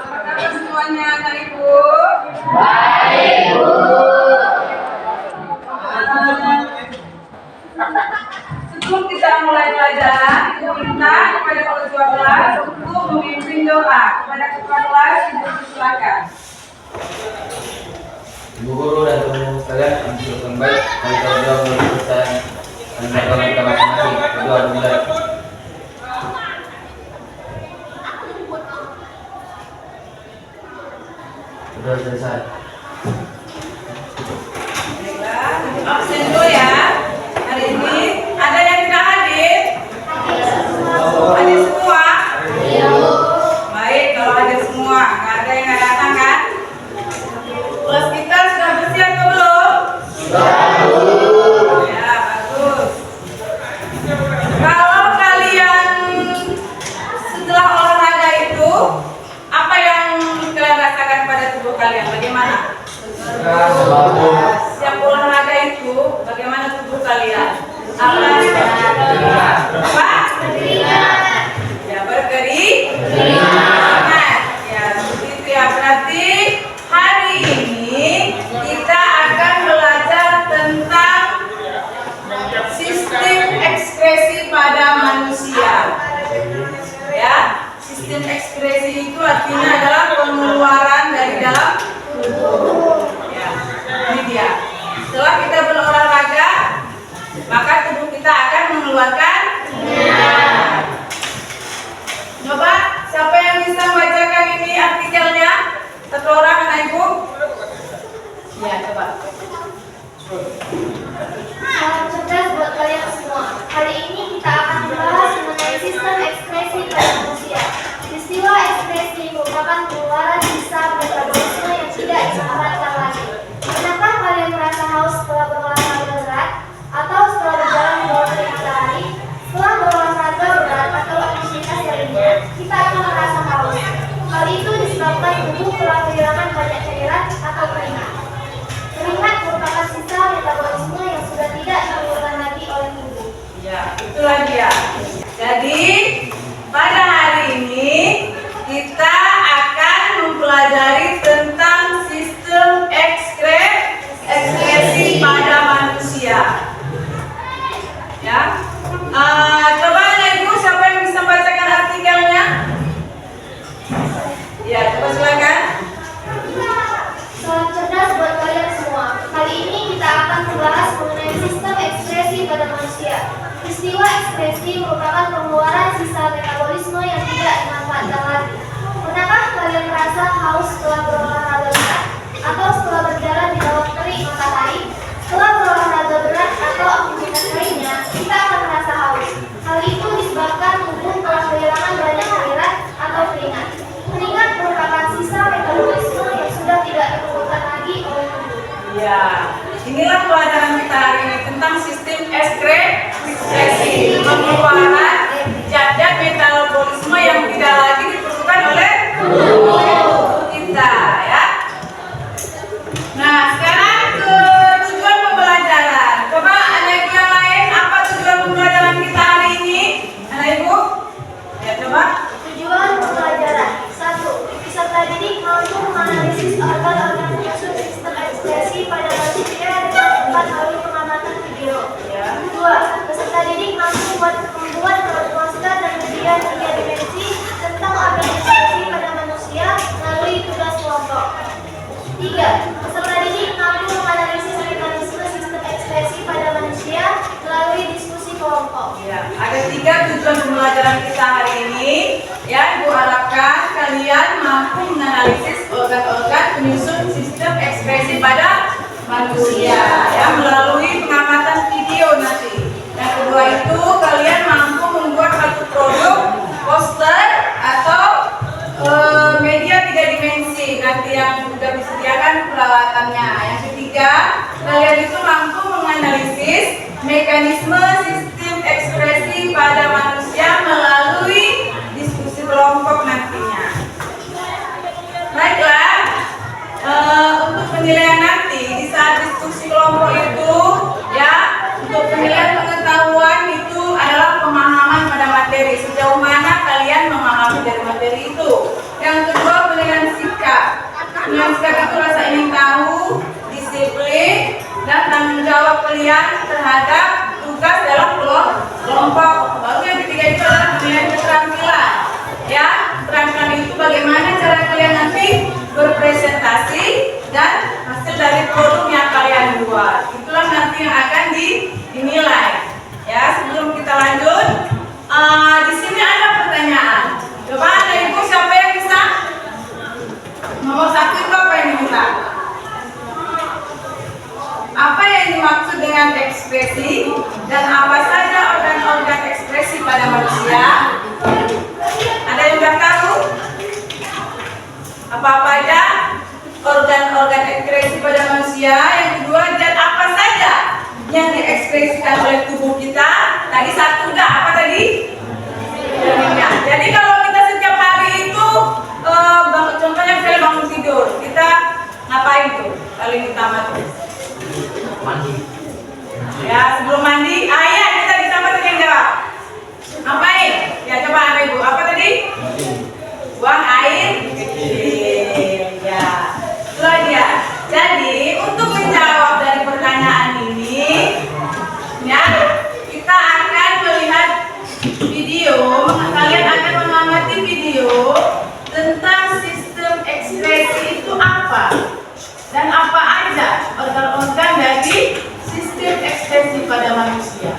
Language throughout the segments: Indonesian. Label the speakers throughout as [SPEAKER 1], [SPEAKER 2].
[SPEAKER 1] Apakah semuanya anak ibu?
[SPEAKER 2] Baik, Bu.
[SPEAKER 1] Sebelum kita mulai pelajaran, ibu minta kepada ketua kelas untuk memimpin doa. Kepada ketua kelas, ibu silakan.
[SPEAKER 3] Ibu guru dan teman-teman sekalian, yang baik, mari kita berdoa melalui pesan dan agama kita masing-masing. Berdoa dimulai. Berdoa selesai.
[SPEAKER 1] Baiklah, absen dulu ya. Hari ini ada yang tidak hadir? Hadir semua? Baik, kalau hadir semua, nggak ada yang nggak datang kan? Kelas kita sudah bersih atau belum? Ya, bagus. Kalau kalian setelah olahraga itu, apa yang kalian rasakan pada tubuh kalian? Bagaimana? Siap olahraga itu, bagaimana tubuh kalian? Apa? Ya, berkeringat. Ya, seperti itu ya. Berarti hari ini kita akan belajar tentang sistem ekspresi pada manusia. Ya, sistem ekspresi itu artinya adalah pengeluaran dari dalam tubuh. Ya, ini dia. Setelah kita berolahraga, maka tubuh kita akan mengeluarkan minyak. Coba, siapa yang bisa membacakan ini artikelnya? Satu orang, anak ibu? Ya, coba.
[SPEAKER 2] Salam cerdas buat kalian semua. Hari ini kita akan membahas mengenai sistem ekspresi pada manusia. Peristiwa ekspresi merupakan pengeluaran sisa metabolisme yang tidak diamankan lagi. Pernahkah kalian merasa haus setelah berolahraga berat atau setelah berjalan di bawah terik matahari? Setelah berolahraga berat atau aktivitas lainnya, kita akan merasa haus. Hal itu disebabkan tubuh telah kehilangan banyak cairan atau keringat. Keringat merupakan sisa metabolisme yang sudah tidak diperlukan lagi oleh tubuh.
[SPEAKER 1] Ya, itulah dia. Jadi, pada hari ini kita akan mempelajari tentang sistem ekspresi pada manusia. Ya, coba anak ibu, siapa yang bisa membacakan artikelnya? Ya, coba silakan.
[SPEAKER 2] Salam cerdas buat kalian semua. Kali ini kita akan membahas mengenai sistem ekspresi pada manusia. Peristiwa ekspresi merupakan pengeluaran sisa metabolisme yang tidak dimanfaatkan lagi. Pernahkah kalian merasa haus setelah berolahraga berat atau setelah berjalan di bawah terik matahari? Setelah berolahraga berat atau aktivitas lainnya, kita akan merasa haus. Hal itu disebabkan tubuh telah kehilangan banyak cairan atau keringat. Keringat merupakan sisa metabolisme yang sudah tidak diperlukan lagi oleh tubuh.
[SPEAKER 1] Ya, inilah pelajaran kita hari ini tentang sistem ekspresi, pengeluaran zat-zat metabolisme yang tidak lagi diperlukan oleh tubuh kita, ya. Nah, sekarang ke tujuan pembelajaran. Coba anak ibu yang lain, apa tujuan pembelajaran kita hari ini? Anak ibu? Ya, coba.
[SPEAKER 2] Tujuan pembelajaran 1. Peserta didik mampu menganalisis organ-organ penyusun sistem ekspresi pada manusia dengan tepat melalui pengamatan video. 2. Peserta didik mampu membuat poster dan ujian 3 dimensi tentang organ ekspresi pada manusia melalui tugas kelompok. 3. Peserta didik mampu menganalisis mekanisme sistem ekspresi pada manusia melalui diskusi kelompok.
[SPEAKER 1] Ya, ada 3 tujuan pembelajaran kita hari ini. Ya, Ibu harapkan kalian mampu menganalisis organ-organ penyusun sistem ekspresi pada manusia, ya, melalui pengamatan video nanti. Yang kedua itu kalian mampu membuat satu produk poster atau media 3 dimensi nanti yang sudah disediakan peralatannya. Yang ketiga, kalian itu mampu menganalisis mekanisme sistem ekspresi pada manusia melalui diskusi kelompok nantinya. Baiklah, untuk penilaian nanti di saat diskusi kelompok itu, ya, untuk penilaian pengetahuan itu adalah pemahaman berpresentasi dan hasil dari produk yang kalian buat. Itulah nanti yang akan dinilai. Ya, sebelum kita lanjut, di sini ada pertanyaan. Coba ada ibu siapa yang bisa? Nomor 1 itu apa yang diminta? Apa yang dimaksud dengan ekspresi dan apa saja organ-organ ekspresi pada manusia? Ada yang sudah tahu? Apa-apa aja organ-organ ekspresi pada manusia? Yang kedua, dan apa saja yang diekspresikan oleh tubuh kita? Tadi satu udah, apa tadi? Janinnya. Jadi kalau kita setiap hari itu contohnya misalnya bangun tidur, kita ngapain tuh? Paling utama tuh
[SPEAKER 3] Mandi.
[SPEAKER 1] ya, sebelum mandi, ayah kita bisa apa tadi yang jawab? Ngapain? Ya coba apa ibu? Apa tadi? Buang air kecil. Ya, itulah dia. Jadi untuk menjawab dari pertanyaan ini, ya kita akan melihat video. Kalian akan mengamati video tentang sistem ekspresi itu apa dan apa aja organ-organ dari sistem ekspresi pada manusia.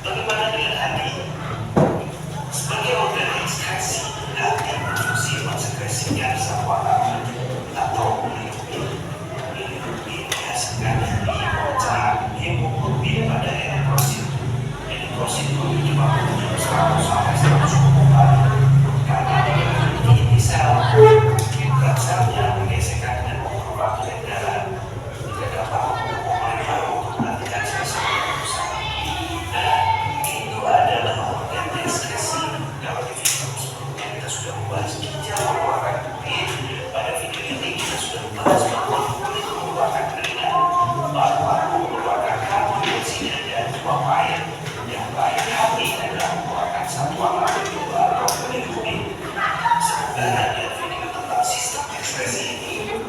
[SPEAKER 4] Bagaimana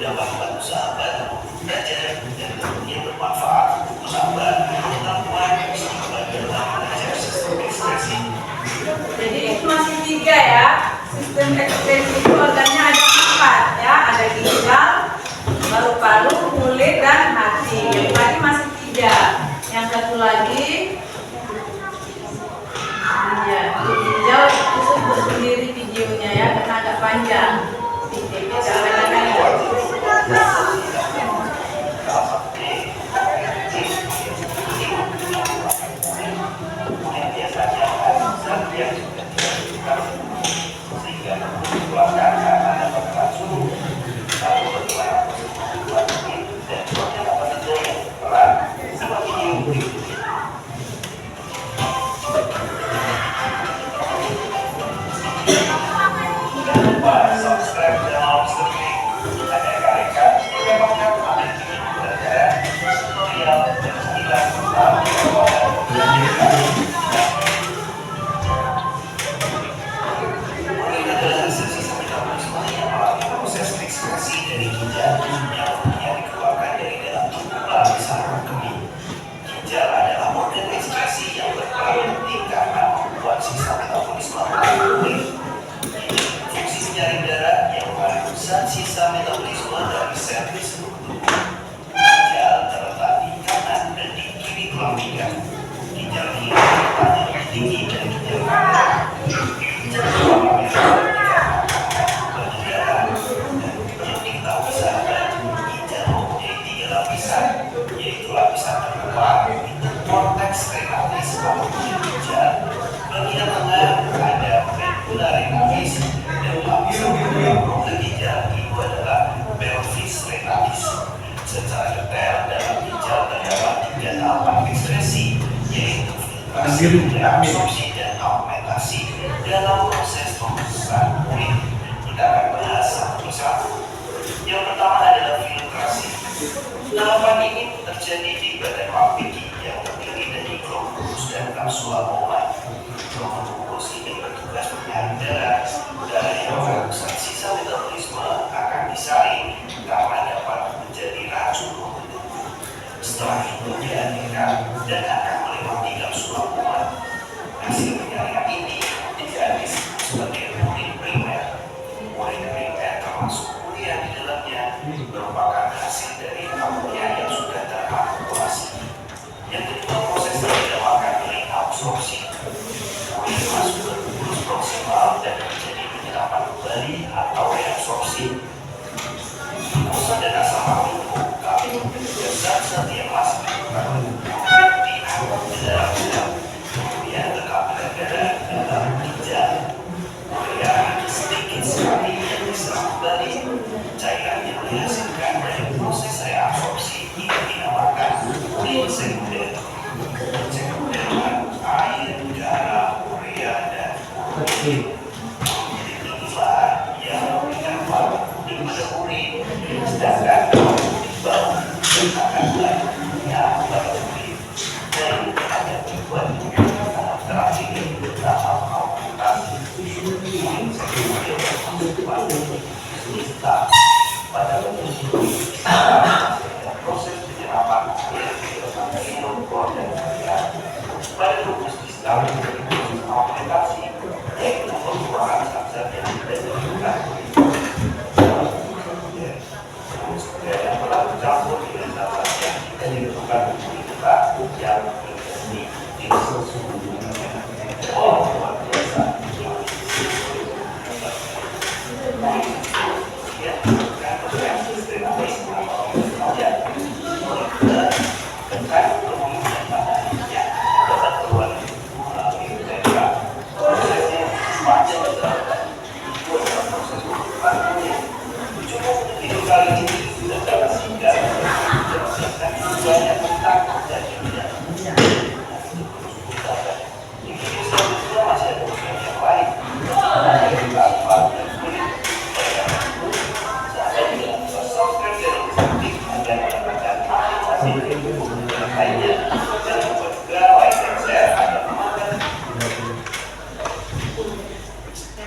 [SPEAKER 4] dapat membantu sahabat belajar dan tentunya bermanfaat untuk sahabat kemampuan sahabat dalam belajar sistem ekspresi.
[SPEAKER 1] Jadi itu masih 3 ya. Sistem ekspresi itu organnya ada 4 ya, ada ginjal, paru-paru, kulit, dan hati. Yang tadi masih 3. Yang satu lagi ya, ginjal itu sendiri videonya ya, karena agak panjang.
[SPEAKER 4] Subscribe channel streaming ada kalikan menyebabkan ada kini belajar tutorial dan istilah tentang Murid adalah hasil sisa metabolisme yang melalui proses ekskresi dari ginjal yang dikeluarkan dari dalam tubuh melalui saluran kemih. Ginjal adalah organ ekskresi yang berperan penting karena membuat sisa metabolisme melalui fungsi penyaring darah yang mengandung zat sisa metabolisme dari sel di seluruh tubuh. Ginjal terletak di kanan dan di kiri tulang pinggang. Ginjal kiri letaknya lebih tinggi dari ginjal kanan. Ginjal tulang pinggang berdarah dan yang diketahui sahabat, ginjal mempunyai 3 lapisan, yaitu lapisan terluar itu korteks renalis atau ginjal. Bagian tengah ada medulla renalis dan lapisan kedua ginjal itu adalah pelvis renalis. Secara detail dalam ginjal terdapat 3 tahapan ekskresi, yaitu filtrasi, reabsorpsi, dan augmentasi dalam proses pembusukan urin. Kita akan bahas satu persatu. Yang pertama adalah filtrasi. Tahapan ini terjadi di badan papiki yang terdiri dari globulus dan kapsula pulmoner. Globulus ini bertugas menyaring darah. Darah yang mengandung sisa metabolisme akan disaring karena dapat menjadi racun untuk tubuh. Setelah itu dialirkan dan akan melewati kapsula pulmoner. Hasil penyaringan ini tidak disebut sebagai urin primer. Urin primer termasuk urea di dalamnya merupakan hasil dari amonia yang sudah terakumulasi. Yang kedua, proses ini dinamakan reabsorpsi. Urin masuk ke globulus proksimal dan menjadi penyerapan kembali atau reabsorpsi. Glukosa dan asam amino dan zat-zat yang masih diangkut ke dalam sel, kemudian tetap berada dalam ginjal. Urea sedikit sekali yang diserap kembali. Cairan yang dihasilkan dari proses reabsorpsi ini dinamakan urin sekunder. Sekunder air, garam, urea, dan inilah yang memberikan warna kuning pada urin. Sedangkan bau akan banyaknya pada urin. Dan hanya tujuan terakhir tahap augmentasi. Urin sekunder masuk pada kita pada proses penyerapan air dan pada rumus distal proses augmentasi yaitu pengeluaran zat-zat yang tidak diinginkan. Yang telah bercampur dengan zat-zat yang tidak diinginkan kita yang menjadi luar biasa.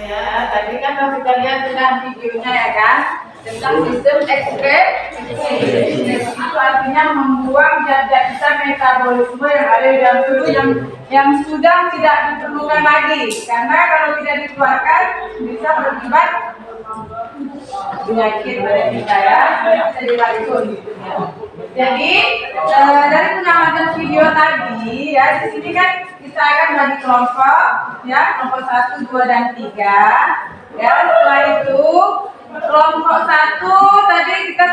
[SPEAKER 1] Ya, tadi kan kalau kita lihat dengan videonya ya kan, tentang sistem ekspresi. Itu artinya membuang zat-zat sisa metabolisme yang ada di dalam tubuh yang sudah tidak diperlukan lagi, karena kalau tidak dikeluarkan bisa berakibat penyakit pada kita ya, bisa diracun gitu ya. Jadi dari pengamatan video tadi ya, di sini kan kita akan bagi kelompok ya, kelompok 1, 2, dan 3 ya. Setelah itu kelompok 1 tadi kita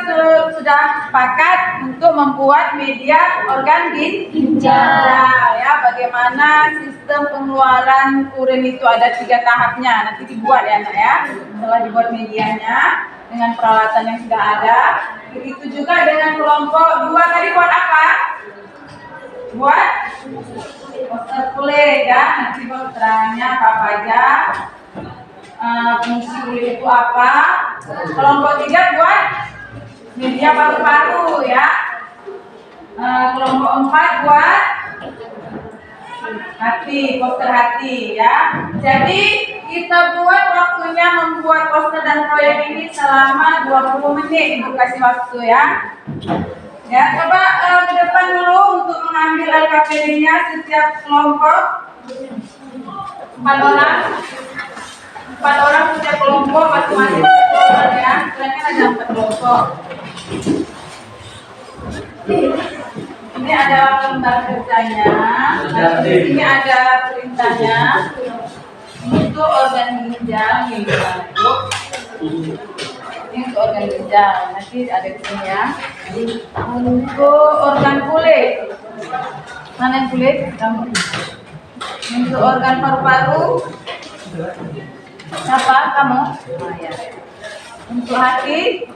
[SPEAKER 1] sudah sepakat untuk membuat media organ ginjal ya. Bagaimana sistem pengeluaran urin itu ada 3 tahapnya, nanti dibuat ya nak ya. Setelah dibuat medianya dengan peralatan yang sudah ada. Begitu juga dengan kelompok 2 tadi buat apa? Buat poster kulit ya, nanti keterangannya apa aja, fungsi kulit itu apa. Kelompok 3 buat media paru-paru ya. Kelompok 4 buat hati, poster hati ya. Jadi kita buat waktunya membuat poster dan proyek ini selama 20 menit, Ibu kasih waktu ya. Ya, coba ke depan dulu untuk mengambil LKPD-nya setiap kelompok 4 orang. 4 orang setiap kelompok, masing-masing kelompok ya. Kalian ada 4 kelompok. Ini ada lembar kerjanya, ini ada perintahnya untuk organ ginjal nih, ini untuk organ ginjal, nanti ada di sini ya. Untuk organ kulit, mana yang kulit? Kamu. Untuk organ paru-paru, siapa? Kamu? Oh, ya. Untuk hati.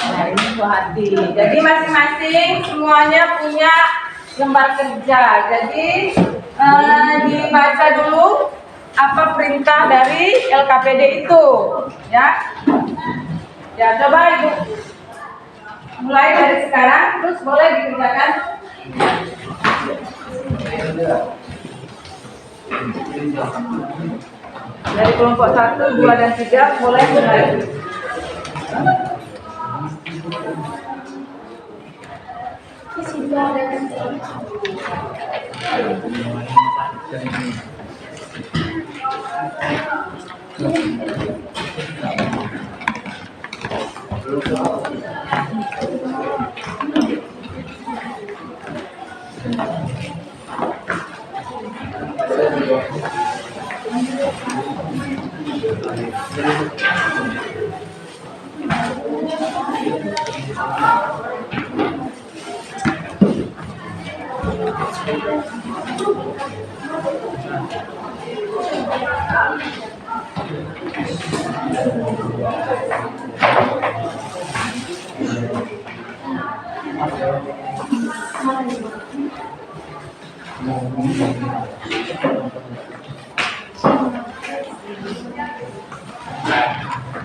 [SPEAKER 1] Nah, ini buah hati. Jadi masing-masing semuanya punya lembar kerja. Jadi dibaca dulu apa perintah dari LKPD itu, ya. Ya, coba Ibu mulai dari sekarang, terus boleh dikerjakan. Dari kelompok 1, 2, dan 3 boleh mulai.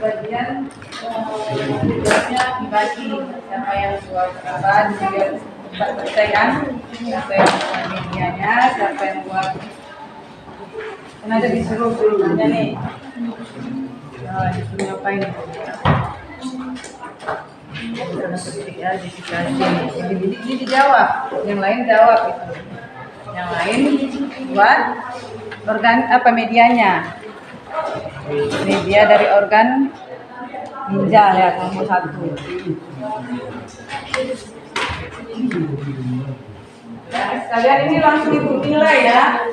[SPEAKER 1] Bagian tugasnya dibagi, siapa yang buat apa, dia selesai kan, siapa yang buat medianya, siapa yang buat, kan ada disuruh dulunya nih. Oh, disuruh ngapain? Ya, jadi dijawab, yang lain jawab itu, yang lain buat organ apa medianya. Media dari organ ginjal ya, nomor 1. Ya, sekalian ini langsung Ibu nilai ya.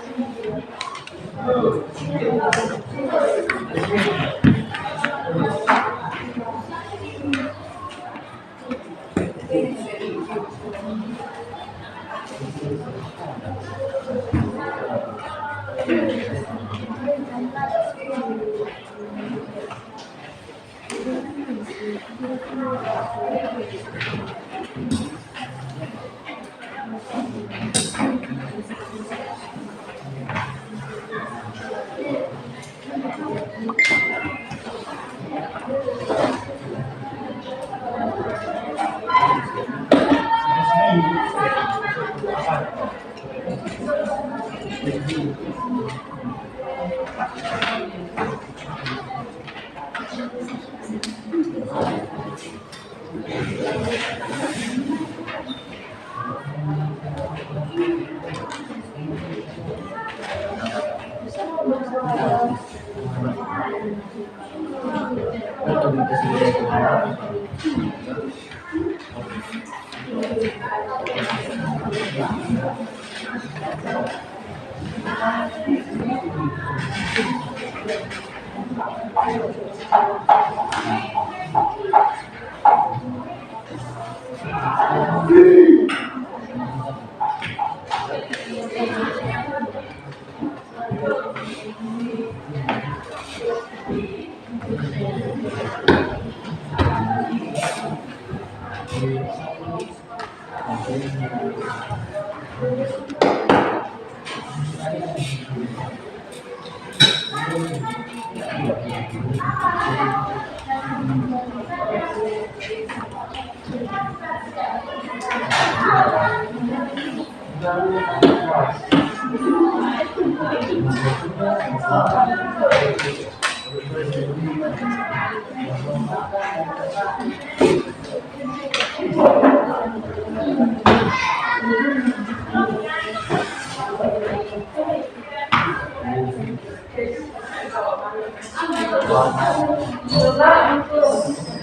[SPEAKER 1] Coba untuk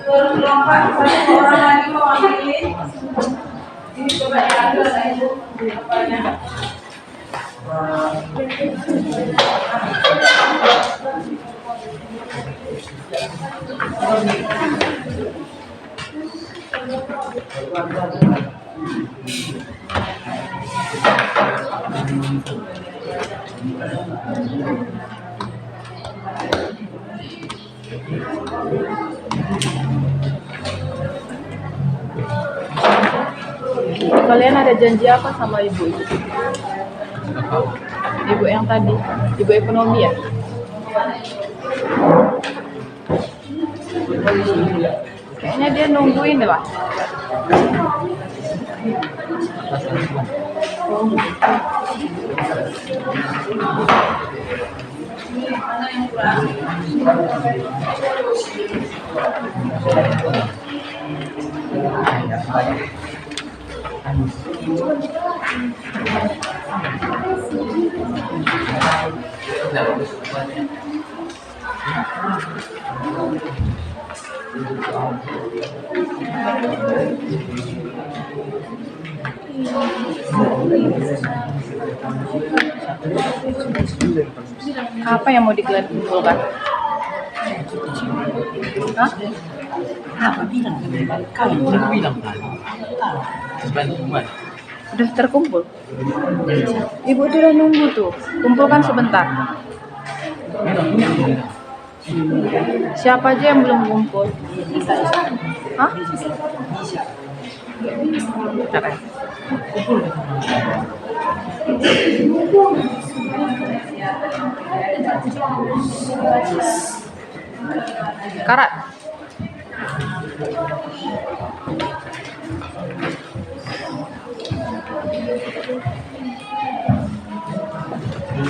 [SPEAKER 1] berlompat satu orang lagi mewakili. Ini coba diambil lah ibu apanya.
[SPEAKER 5] Kalian ada janji apa sama ibu? Ibu yang tadi, ibu ekonomi ya? Kayaknya dia nungguin deh, Pak.
[SPEAKER 1] Mana yang kurang?
[SPEAKER 5] Apa yang mau dikumpulkan? Hah?
[SPEAKER 6] Apa bilang? Kau yang bilang tadi. Bantuan.
[SPEAKER 5] Udah terkumpul? Ibu tuh udah nunggu tuh. Kumpulkan sebentar. Siapa aja yang belum kumpul? Hah? Bentar ya. Karat.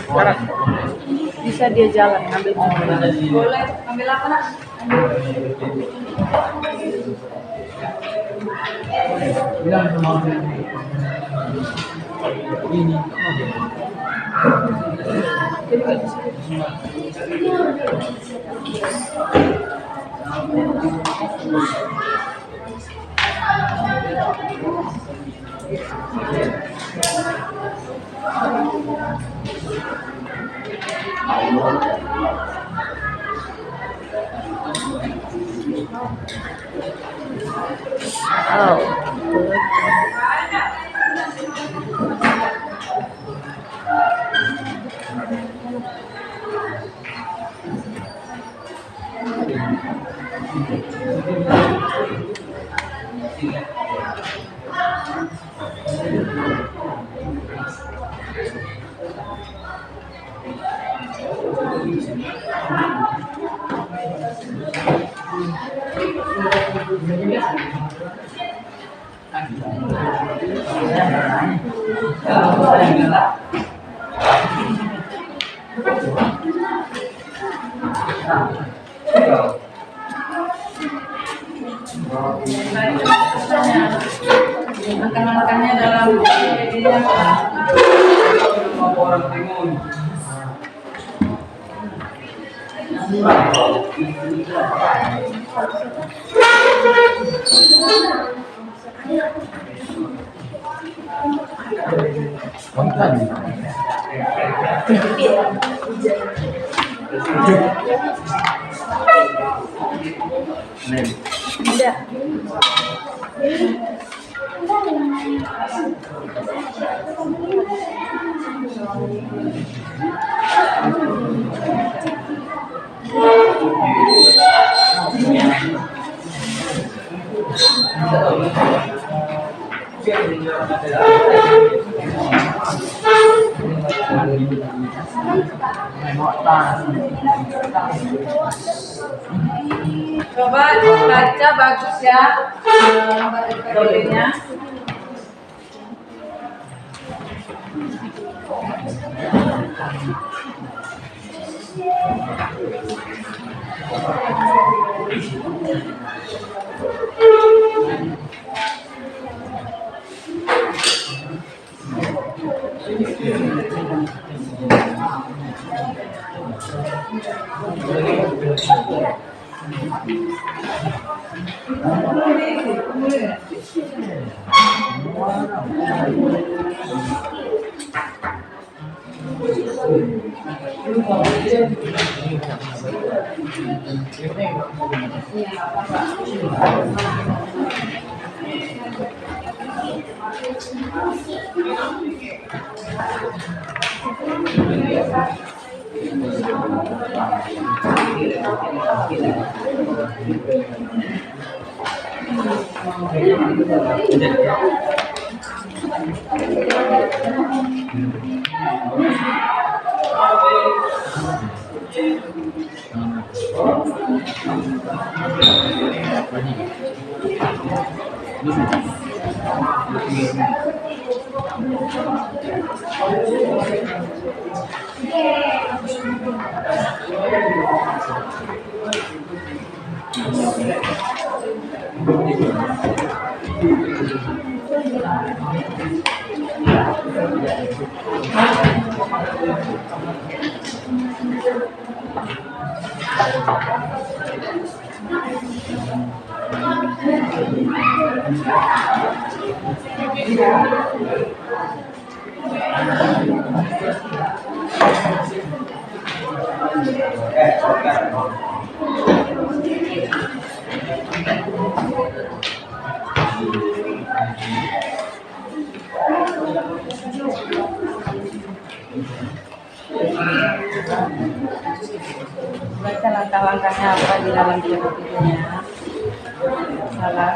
[SPEAKER 5] Karat. Bisa dia jalan ngambil mobil.
[SPEAKER 1] Boleh ambil apa nak?
[SPEAKER 6] Bilang sama ini.
[SPEAKER 1] Makan-makannya dalam media.
[SPEAKER 3] Orang timun.
[SPEAKER 1] Coba baca bagus ya KTP-nya. Baca langkah-langkahnya apa di dalam videonya. Salah.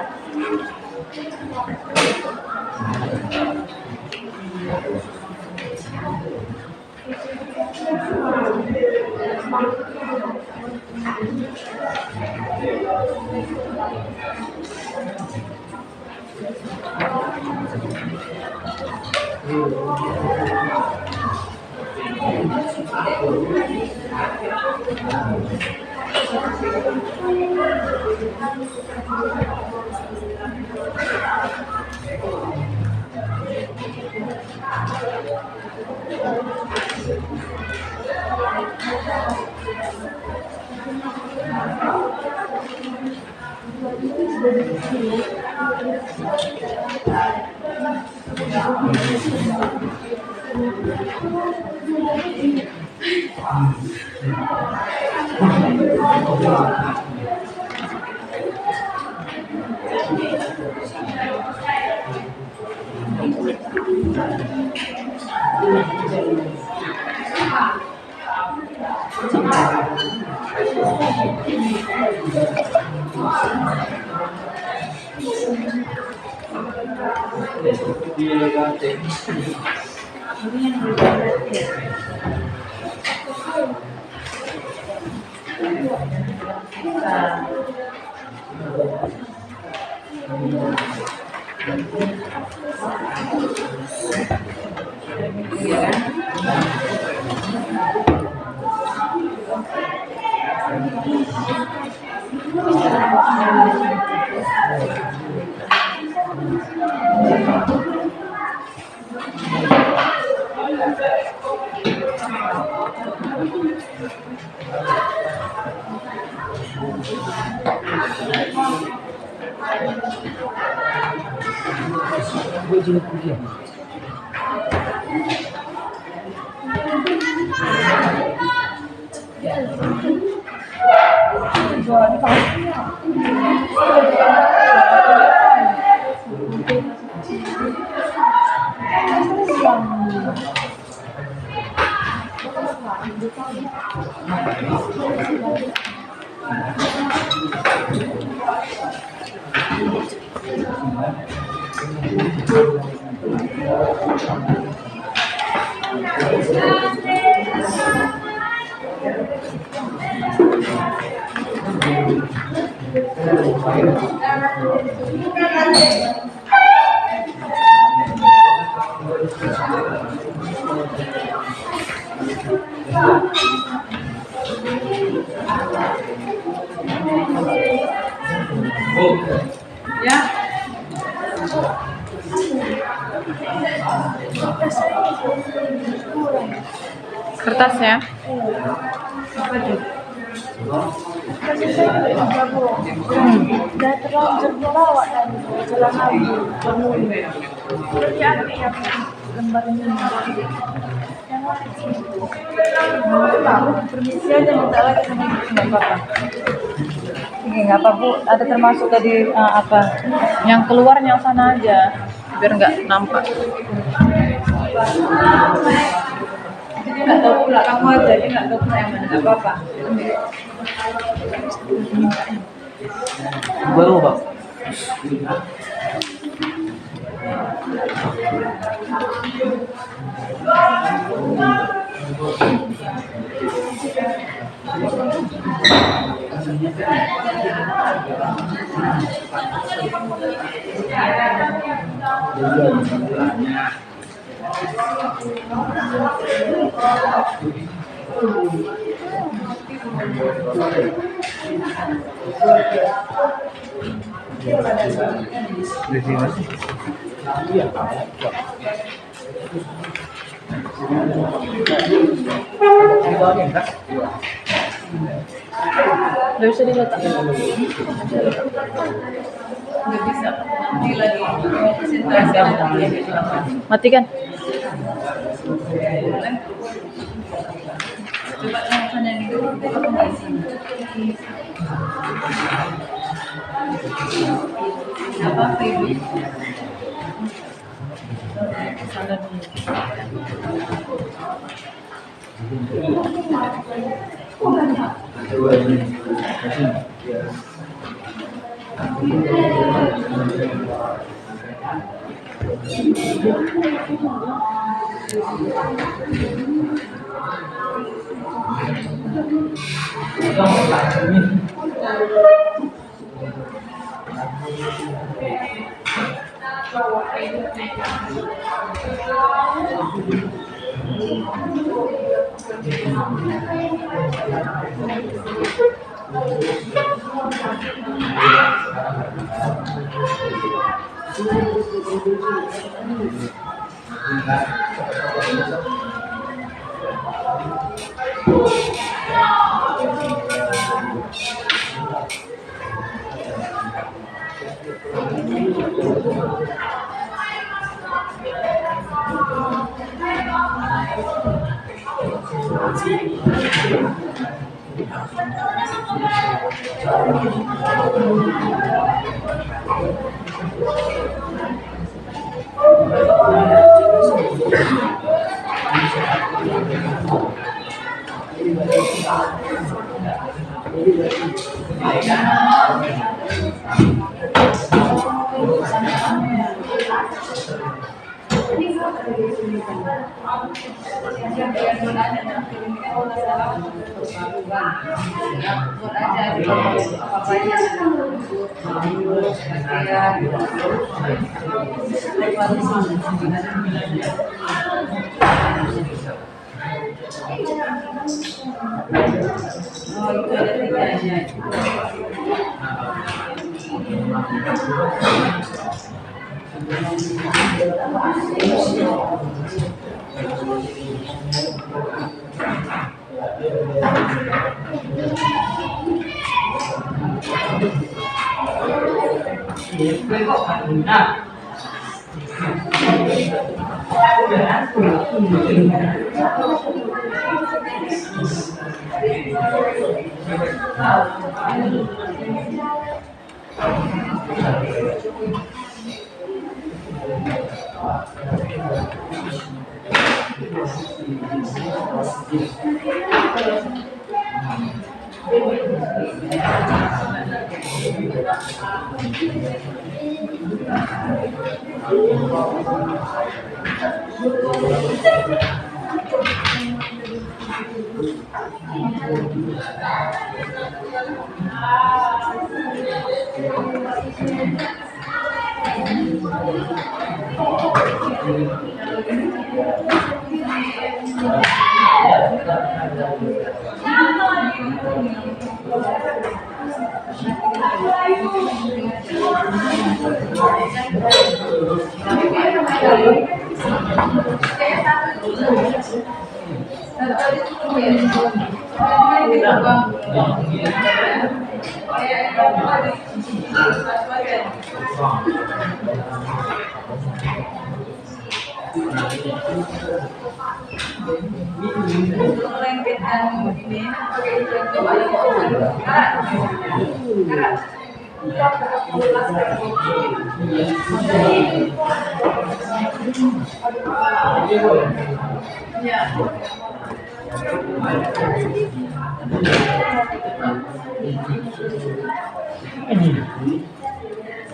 [SPEAKER 1] Ya.
[SPEAKER 5] Kertasnya.
[SPEAKER 1] Apa tuh?
[SPEAKER 2] Udah terlanjur melawak dan jalan lagi. Lembar ini.
[SPEAKER 5] Permisi aja minta lagi sama ibu nggak apa-apa. Ini nggak apa Bu, ada termasuk tadi apa? Yang keluar yang sana aja, biar nggak nampak.
[SPEAKER 1] Jadi nggak tahu pula kamu aja, dia nggak tahu pula yang mana, nggak apa-apa.
[SPEAKER 6] Baru Pak.
[SPEAKER 5] Nggak bisa diletak.
[SPEAKER 1] Nggak bisa. Ini lagi presentasi lagi.
[SPEAKER 5] Matikan.
[SPEAKER 1] Coba yang sana yang itu, apa nggak sini? Apa Ibu?
[SPEAKER 5] Sana dulu.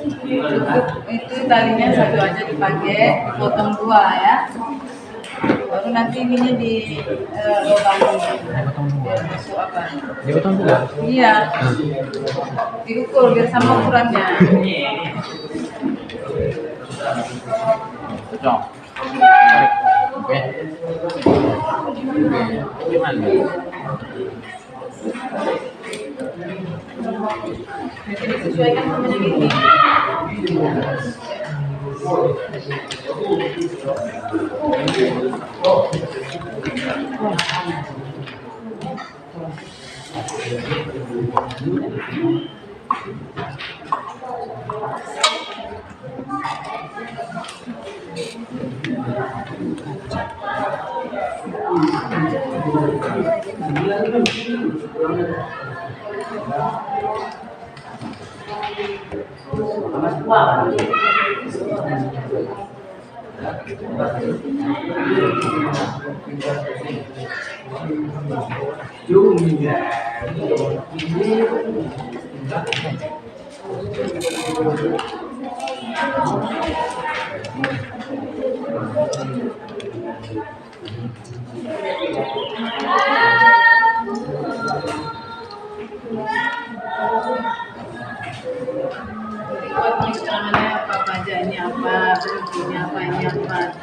[SPEAKER 5] Cukup itu talinya satu aja dipakai, potong dua ya. Baru nanti ininya di lubang biar masuk apa?
[SPEAKER 6] Dipotong juga.
[SPEAKER 5] Iya. Diukur biar sama ukurannya.
[SPEAKER 6] Cocok. Tarik. Oke. Gimana?
[SPEAKER 5] Nanti disesuaikan sama yang ini. Buat misalnya apa aja, ini apa, ini apa, ini apa.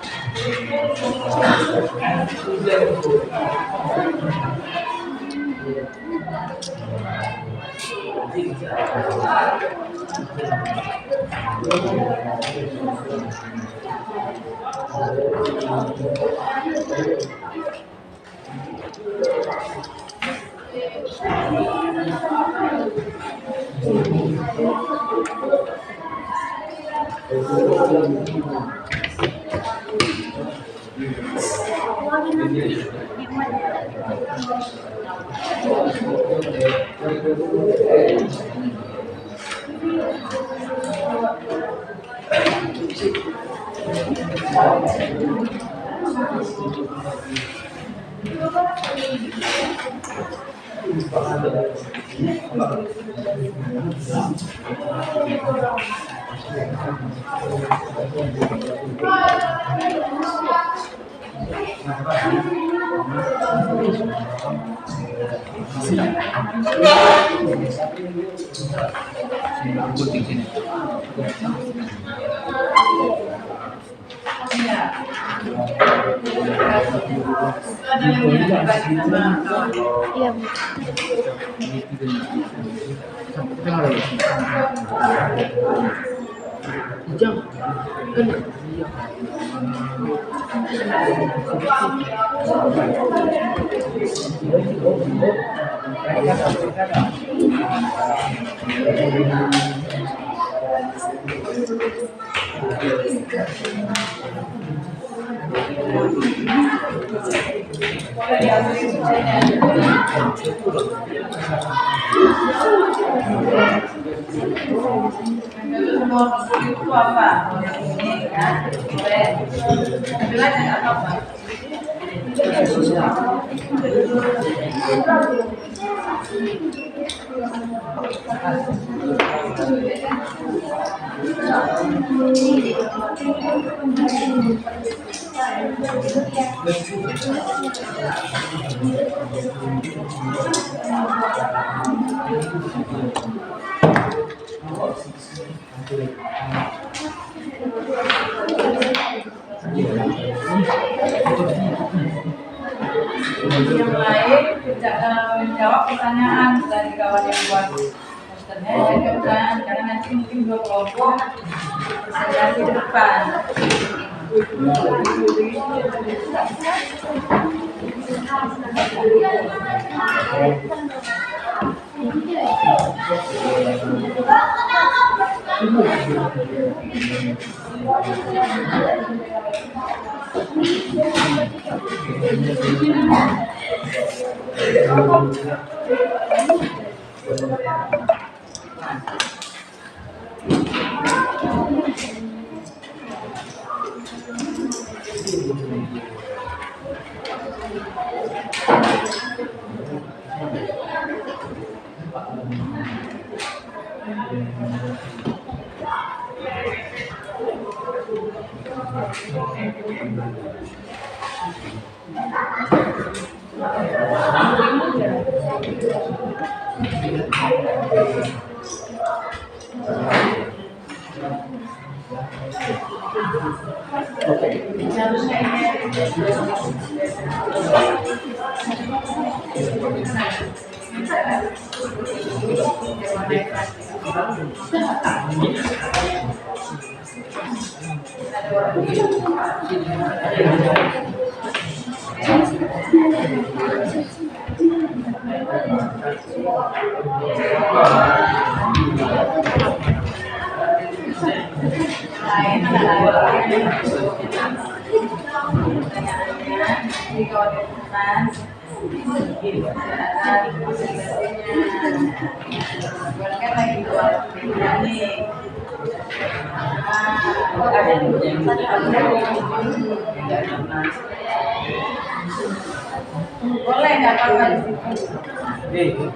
[SPEAKER 6] Gunting sini.
[SPEAKER 5] Iya. Ada yang dibagi sama kawan.
[SPEAKER 2] Iya, Bu.
[SPEAKER 6] Jangan lagi. Jangan. Kan iya.
[SPEAKER 1] Nomor 20 itu apa? Yang ini kan, boleh. Ambil aja nggak apa-apa. Yang lain tidak menjawab pertanyaan dari kawan yang buat posternya, jadi pertanyaan karena nanti mungkin dua kelompok presentasi di depan. Seharusnya di kawan depan kan lagi dua nih. Ada boleh nggak apa-apa di situ.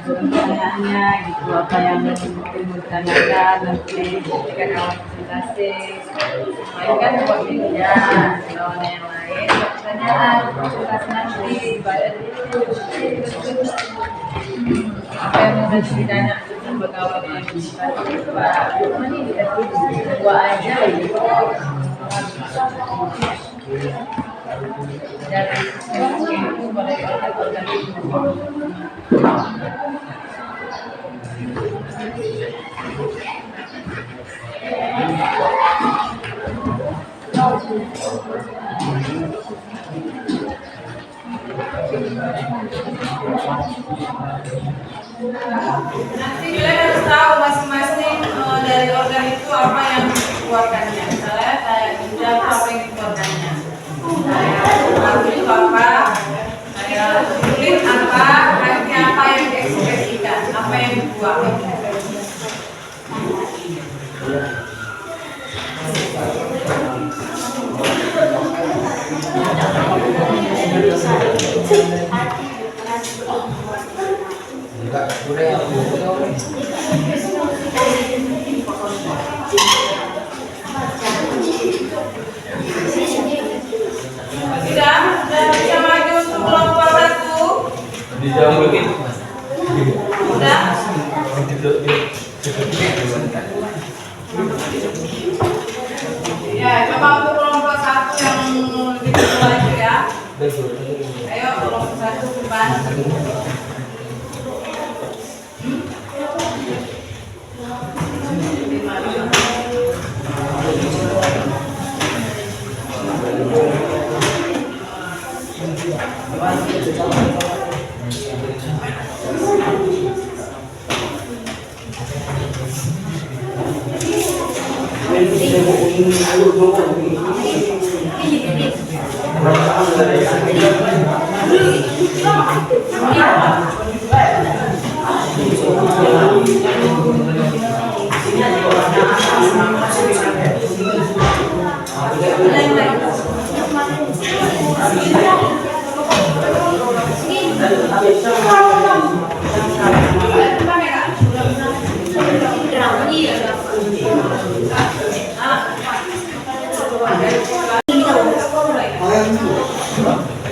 [SPEAKER 1] Pertanyaannya gitu, apa yang ditanyakan nanti ketika kawan presentasi lain kan buat media kawan yang lain pertanyaan presentasi nanti pada apa yang mau ditanya sama kawan yang presentasi gua aja gitu dari itu boleh nanti kalian harus tahu masing-masing dari organ itu apa yang dikeluarkannya. Misalnya kayak ginjal apa yang dikeluarkannya, kayak itu apa, kayak kulit apa, akhirnya apa yang diekspresikan, apa yang dibuang.
[SPEAKER 2] Sini
[SPEAKER 1] Ayo, kelompok 1 ke depan.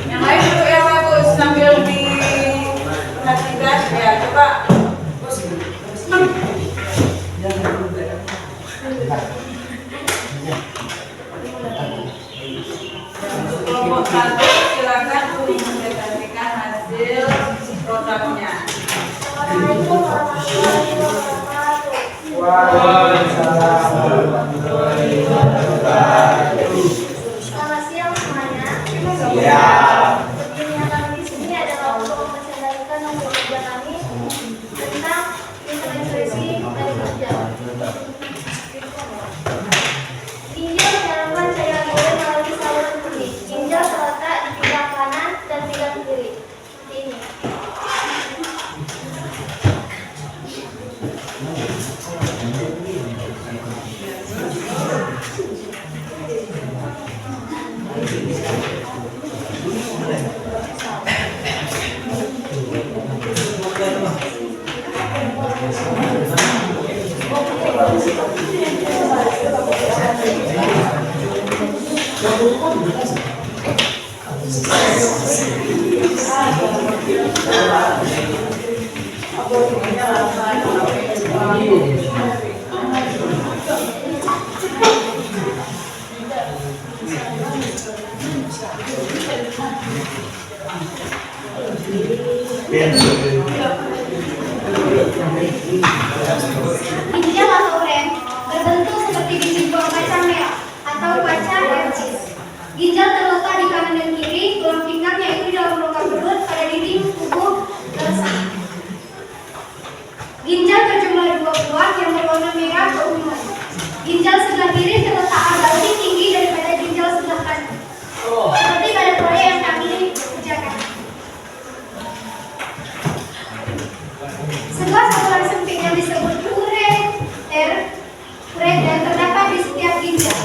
[SPEAKER 1] Yang lain dulu yang bagus sambil diperhatikan ya, coba. Kelompok 1 silakan mempresentasikan hasil produknya.
[SPEAKER 2] Assalamualaikum warahmatullahi wabarakatuh. Selamat siang semuanya. Seperti yang kami di sini adalah untuk mempresentasikan hasil kerja kami tentang ekspresi dari ginjal. Ginjal menyalurkan cairan urine melalui saluran kulit. Ginjal terletak di pinggang kanan dan pinggang kiri. Seperti ini. Ginjal atau rem berbentuk seperti biji buah kacang merah atau kaca ercis. Ginjal terletak di kanan dan kiri, tulang pinggang yaitu dalam rongga perut pada dinding tubuh tersang. Ginjal berjumlah 2 buah yang berwarna merah keunguan. Ginjal sebelah kiri terletak agak lebih tinggi daripada ginjal sebelah kanan. Seperti pada proyek yang kami kerjakan. Sebuah saluran sempit yang disebut ureter dan terdapat di setiap ginjal.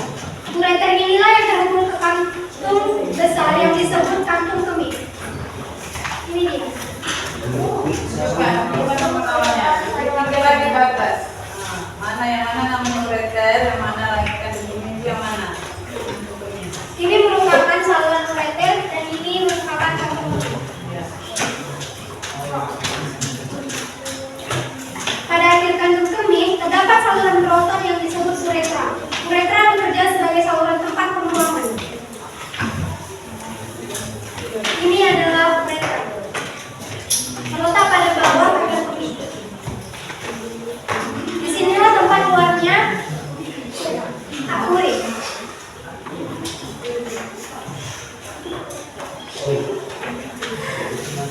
[SPEAKER 2] Ureter inilah yang terhubung ke kantung besar yang disebut kantung kemih. Ini dia.
[SPEAKER 1] Coba teman-temannya. Tiga lagi batas. Mana yang mana namanya ureter, yang mana lagi kan ini yang mana?
[SPEAKER 2] Ini merupakan saluran ureter dan ini merupakan kantung kemih. Pada akhir kantung kemih terdapat saluran proton yang disebut uretra. Uretra bekerja sebagai saluran tempat pembuangan. Ini adalah uretra. Terletak pada bawah kantung kemih. Disinilah tempat keluarnya urin.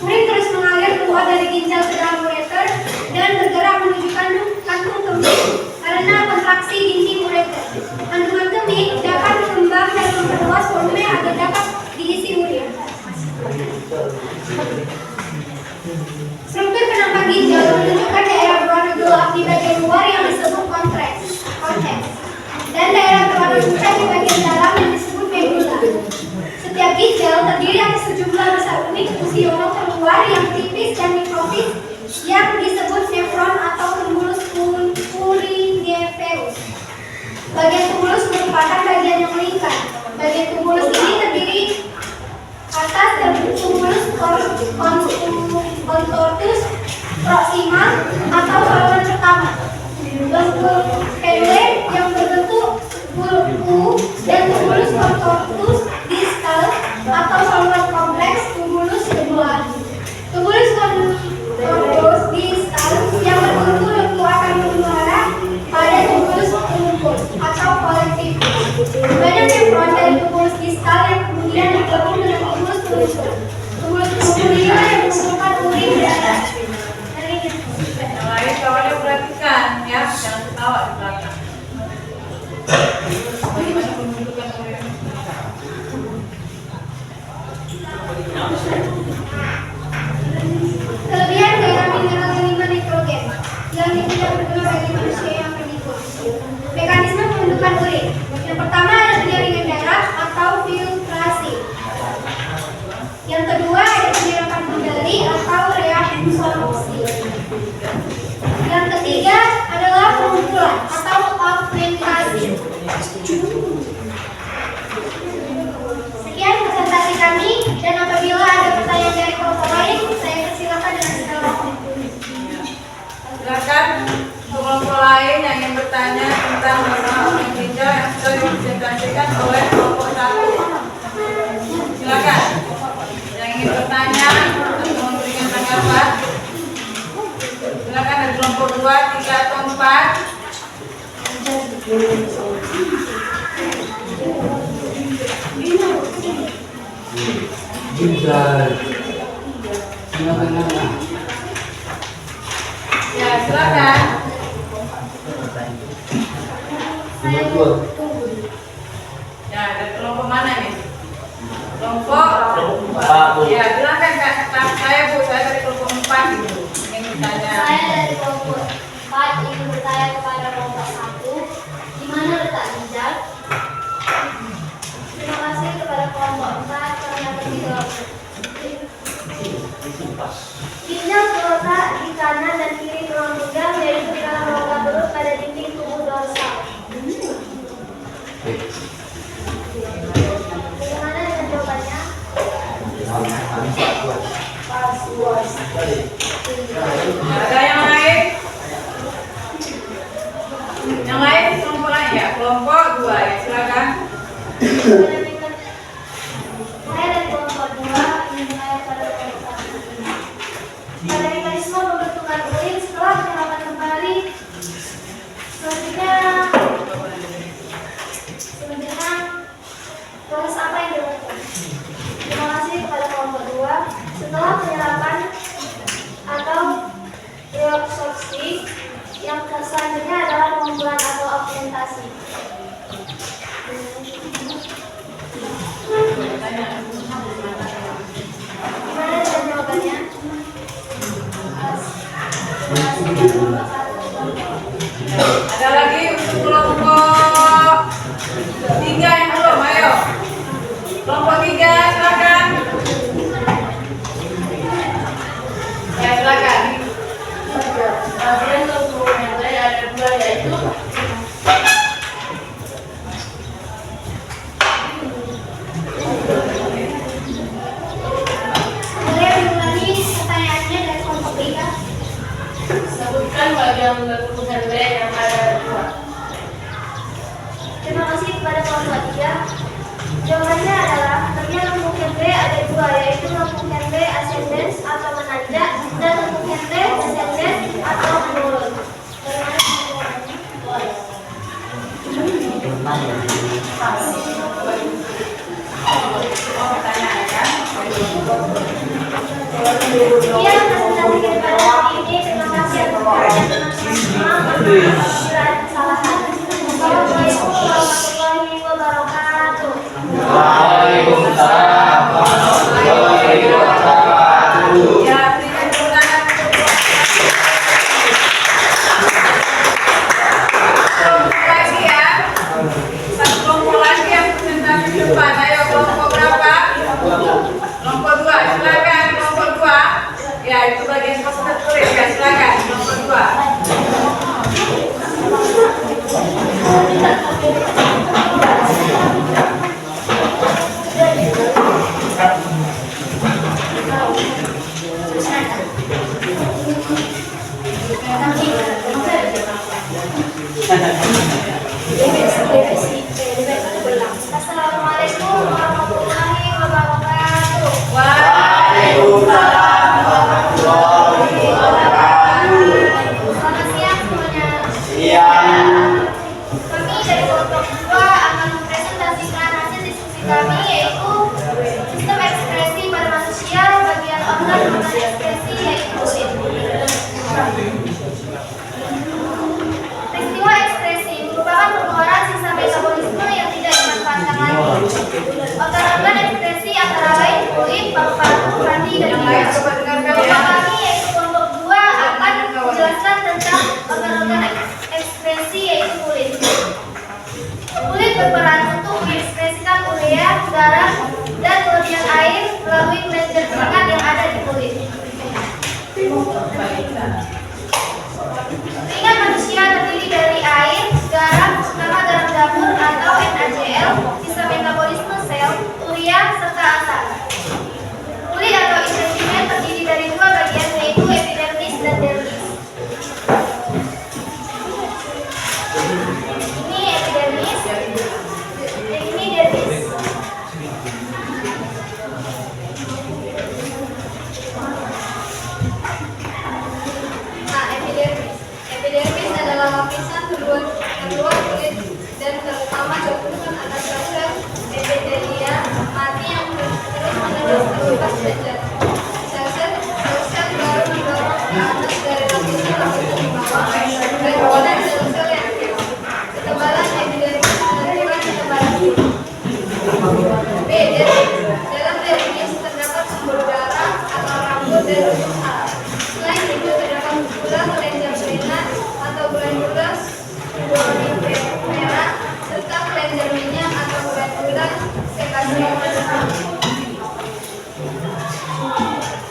[SPEAKER 2] Urin terus mengalir keluar dari ginjal ke dalam ureter dan bergerak menuju kantung kemih karena kontraksi dinding ureter. Kandungan kemih dapat berkembang dan memperluas volume agar dapat diisi urin. Struktur penampang ginjal menunjukkan daerah berwarna gelap di bagian luar yang disebut konteks, dan daerah berwarna pucat di bagian dalam yang disebut medula. Setiap ginjal terdiri atas sejumlah besar unik fusiono terluar yang tipis dan mikrofis yang disebut nefron atau tumulus purineferus. Bagian tumulus merupakan bagian yang melingkar. Bagian tumulus ini terdiri atas dan tumulus contortus proximal atau saluran pertama, lengkung pedule yang berbentuk huruf U, dan tumulus contortus distal atau saluran Kemudian yang mengumpulkan urin darah.
[SPEAKER 1] Yang lain kawannya perhatikan ya, jangan ketawa di belakang. Bagaimana pembentukan urin?
[SPEAKER 2] Kelebihan garam mineral yang 5 nitrogen yang tidak berguna bagi manusia yang hidup. Mekanisme pembentukan urin. Yang pertama ada penyaringan darah atau filtrasi. Yang kedua ada penyerapan kembali atau reabsorpsi. Yang ketiga adalah pengumpulan atau augmentasi. Sekian presentasi kami, dan apabila ada pertanyaan dari kelompok lain, saya persilakan dengan segala hormat.
[SPEAKER 1] Silakan untuk kelompok lain yang ingin bertanya tentang masalah organ ginjal yang sudah dipresentasikan oleh kelompok 1. Silakan yang ingin bertanya atau memberikan tanggapan. Silakan dari kelompok 2, 3 atau 4.
[SPEAKER 3] Ginjal. Silakan.
[SPEAKER 1] Ya, silakan.
[SPEAKER 2] Saya tunggu.
[SPEAKER 1] Ya, dari kelompok mana nih? Kelompok
[SPEAKER 3] Pak, Bu.
[SPEAKER 1] Ya, silakan Kak. Saya Bu, saya dari kelompok 4 gitu. Ingin bertanya.
[SPEAKER 2] Saya dari kelompok 4 ingin bertanya kepada kelompok 1, di mana letak ginjal? Terima kasih kepada kelompok 4 karena berjawab. Ginjal terletak di kanan dan kiri tulang pinggang, yaitu di dalam rongga perut pada dinding tubuh dorsal. Bagaimana dengan jawabannya?
[SPEAKER 1] Ada yang lain? Yang lain kelompok lain ya? Kelompok 2 ya, silakan.
[SPEAKER 2] Saya dari kelompok 2 ingin bertanya pada kelompok 1. Pada mekanisme pembentukan urin setelah penyerapan kembali, selanjutnya proses apa yang dilakukan? Terima kasih kepada kelompok 2. Setelah penyerapan atau reabsorpsi, yang selanjutnya adalah pengumpulan atau augmentasi. Gimana dengan jawabannya?
[SPEAKER 1] Ada lagi untuk kelompok 3 yang belum, ayo. Kelompok 3, silakan. Ya, silakan. Kemudian kelompok yang lain ada 2 yaitu
[SPEAKER 2] Boleh diulangi pertanyaannya dari kelompok 3?
[SPEAKER 1] sebutkan bagian kelompok B yang ada 2.
[SPEAKER 2] Terima kasih kepada kelompok 3. Jawabannya adalah bagian lengkungan B ada 2, yaitu lengkungan B ascendens atau menanjak dan lengkungan B descendens atau menurun. Iya, presentasi kita hari ini. Terima kasih atas perhatian kesalahan. Assalamualaikum warahmatullahi wabarakatuh.
[SPEAKER 3] Waalaikumsalam warahmatullahi wabarakatuh.
[SPEAKER 1] Ya, berikan tepuk tangan untuk kelompok lagi ya. Satu kelompok lagi yang presentasi depan. Ayo, kelompok berapa? Kelompok 2, silakan kelompok 2. Ya, itu
[SPEAKER 2] paru-paru, hati, dan
[SPEAKER 1] Yang
[SPEAKER 2] ginjal.
[SPEAKER 1] lain coba dengarkan
[SPEAKER 2] Kelompok
[SPEAKER 1] ya.
[SPEAKER 2] kami yaitu kelompok 2 akan menjelaskan tentang organ-organ ekspresi yaitu kulit. Kulit berperan untuk mengekspresikan urea, garam, dan kelebihan air melalui kelenjar keringat yang ada di kulit. Keringat manusia terdiri dari air, garam, terutama garam dapur atau NaCl, sisa metabolisme sel, urea, serta asam. Kulit atau intestine terdiri dari dua bagian yaitu epidermis dan dermis. Ini epidermis, ini dermis. Nah, epidermis adalah lapisan terluar kulit dan terutama dokumen atas sel epithelia mati yang terus-menerus terlepas dan jatuh. Sel-sel baru mendorong ke atas dari lapisan ke bawah dan sel-sel yang kecil. Ketebalan epidermis menentukan ketebalan kulit. B. Dalam dermis terdapat sumber darah atau rambut dan usus saraf. Selain itu terdapat pula kelenjar keringat atau glandula merah serta kelenjar minyak atau glandula sebasium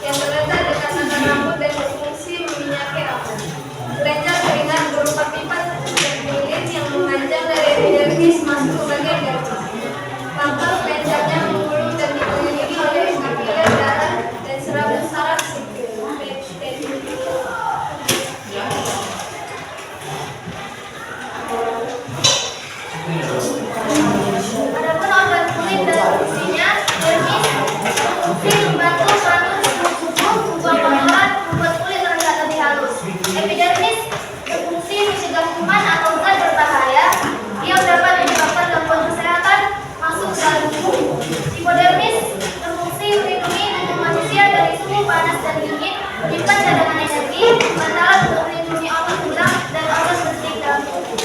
[SPEAKER 2] yang terletak di atas akar rambut dan berfungsi meminyaki rambut. Kelenjar keringat berupa pipa terpilih yang memanjang dari epidermis masuk ke bagian dermis. Pangkal kelenjarnya mengulung dan dikelilingi oleh kapiler darah dan serabut saraf sipil. Adapun organ kulit dan fungsinya, dermis berfungsi membantu melalui seluruh tubuh, membuat kotoran, membuat kulit terlihat lebih halus. Epidermis berfungsi mencegah kuman atau zat berbahaya yang dapat menyebabkan gangguan kesehatan masuk ke dalam tubuh. Hipodermis berfungsi melindungi tubuh manusia dari suhu panas dan dingin, menyimpan cadangan energi, bantalan untuk melindungi organ tulang dan organ penting dalam tubuh.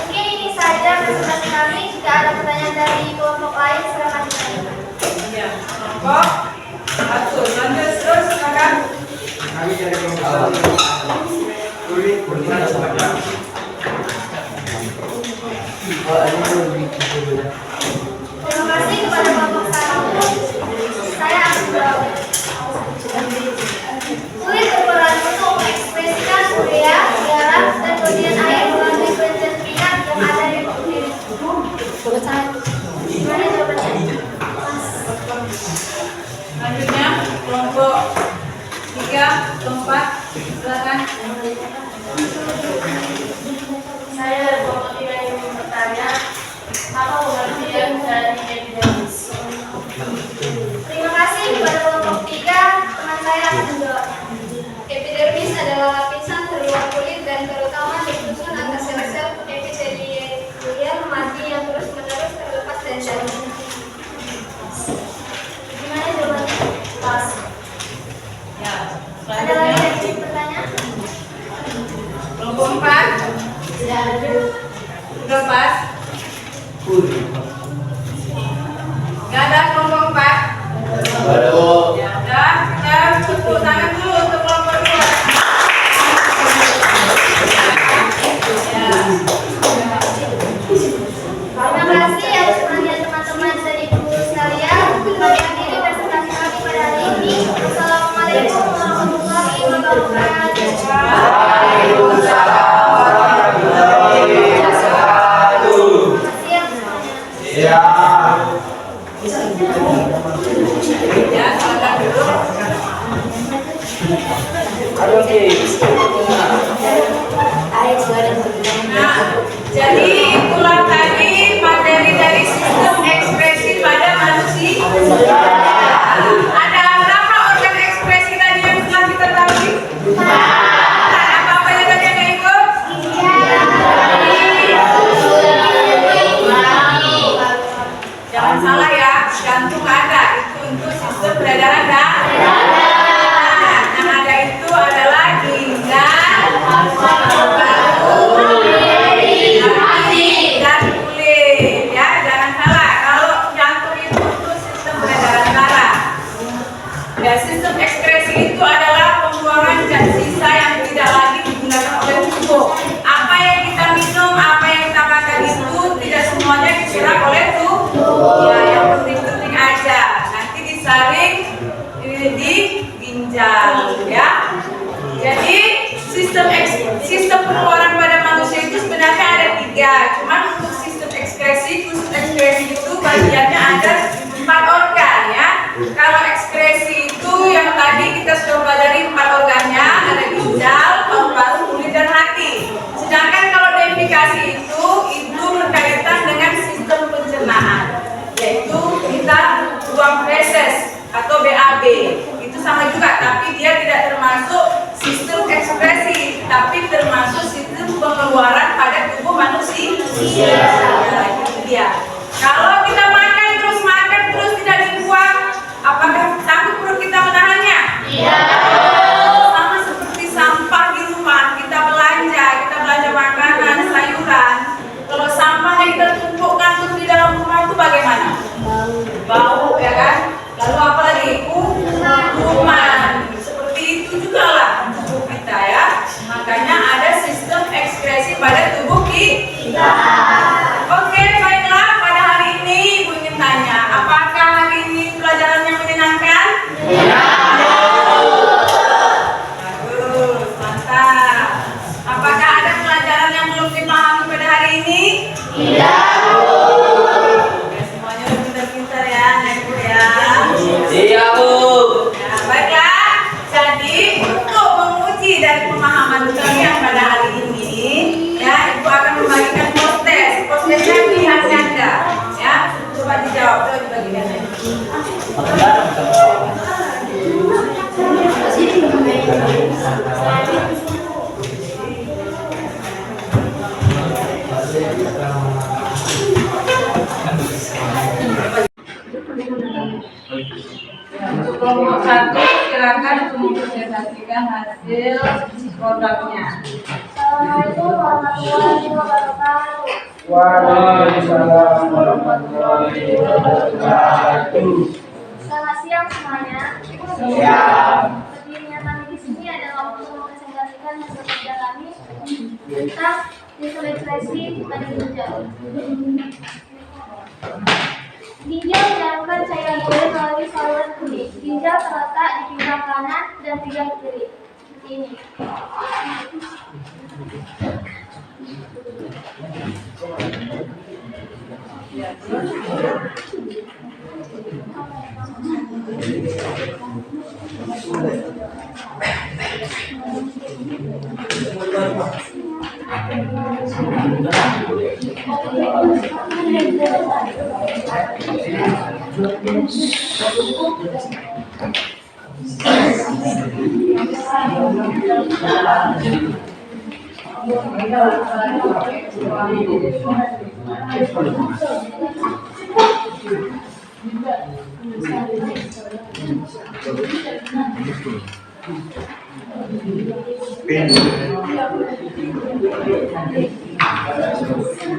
[SPEAKER 2] Mungkin ini saja presentasi kami. Jika ada pertanyaan dari kelompok lain, silakan ditanyakan.
[SPEAKER 1] Ya, kelompok satu. Lanjut terus, silakan.
[SPEAKER 3] Kami dari kelompok kulit berperan sebagai
[SPEAKER 2] Terima kasih kepada kelompok 1. Saya Abdul. Kulit berperan untuk mengekspresikan urea, garam, dan kelebihan air melalui kelenjar keringat yang ada di kulit. Gimana jawabannya?
[SPEAKER 1] Selanjutnya kelompok 3, keempat, silakan.
[SPEAKER 2] Saya dari kelompok 3 yang bertanya, apa pengertian dari epidermis? Terima kasih kepada kelompok 3, teman saya akan menjawab. Epidermis adalah lapisan terluar kulit dan terutama disusun atas sel-sel epitelial mati yang terus-menerus terlepas dan jatuh. Gimana jawabannya? Pas.
[SPEAKER 1] Ya,
[SPEAKER 2] Ada lagi
[SPEAKER 1] selanjutnya
[SPEAKER 2] yang ingin bertanya?
[SPEAKER 1] kelompok 4. Sudah pas? Gak ada kelompok 4? Ya udah, kita tepuk tangan dulu untuk kelompok 2. Ya.
[SPEAKER 2] Terima kasih atas perhatian teman-teman dan ibu sekalian. Kami akhiri presentasi kami pada hari ini. Wassalamualaikum warahmatullahi wabarakatuh.
[SPEAKER 1] Ya, silakan duduk. Nah, jadi itulah tadi materi dari sistem ekspresi pada manusia. Ada berapa organ ekspresi tadi yang telah kita tahu? Apa-apa yang tadi ada ikut? Jangan salah ya, jantung ada. Itu untuk sistem peredaran darah. Yang ada itu adalah ginjal, paru, hati, dan kulit. Ya, jangan salah. Kalau pembagiannya ada 4 organ ya. Kalau ekskresi itu yang tadi kita sudah pelajari 4 organnya, ada ginjal, paru-paru, kulit dan hati. Sedangkan kalau deifikasi itu berkaitan dengan sistem pencernaan, yaitu kita buang feses atau BAB. Itu sama juga, tapi dia tidak termasuk sistem ekspresi, tapi termasuk sistem pengeluaran pada tubuh manusia. Ya, itu dia. Kalau kita makan terus tidak dibuang, apakah sanggup perut kita menahannya? Iya. Sama seperti sampah di rumah, kita belanja makanan, sayuran. Kalau sampahnya kita tumpuk kantung di dalam rumah itu bagaimana? Bau, ya kan? Lalu apa lagi? Kuman. Seperti itu juga lah tubuh kita ya. Makanya ada sistem ekskresi pada tubuh kita. Oke, baiklah. Pada hari ini Ibu ingin tanya, apakah hari ini pelajarannya menyenangkan? Iya. Bagus, mantap. Apakah ada pelajaran yang belum dipahami pada hari ini? Iya. Oke, semuanya udah pintar-pintar ya, Ibu ya.
[SPEAKER 3] Iya, Bu.
[SPEAKER 1] Ya, baiklah. Jadi untuk menguji dari pemahaman kalian pada hari ini, ya Ibu akan membagikan post-test. Post-testnya pilihan ganda, ya. Coba dijawab, coba dibagikan. Untuk kelompok 1, silakan mempresentasikan hasil produknya.
[SPEAKER 2] Assalamualaikum warahmatullahi wabarakatuh.
[SPEAKER 6] Waalaikumsalam warahmatullahi wabarakatuh.
[SPEAKER 2] Selamat siang semuanya.
[SPEAKER 6] Siang.
[SPEAKER 2] Berdirinya kami di sini adalah untuk mempresentasikan hasil kerja kami tentang sistem ekspresi pada ginjal. Ginjal menyalurkan cairan urin melalui saluran kulit. Ginjal terletak di pinggang kanan dan pinggang kiri. Seperti ini.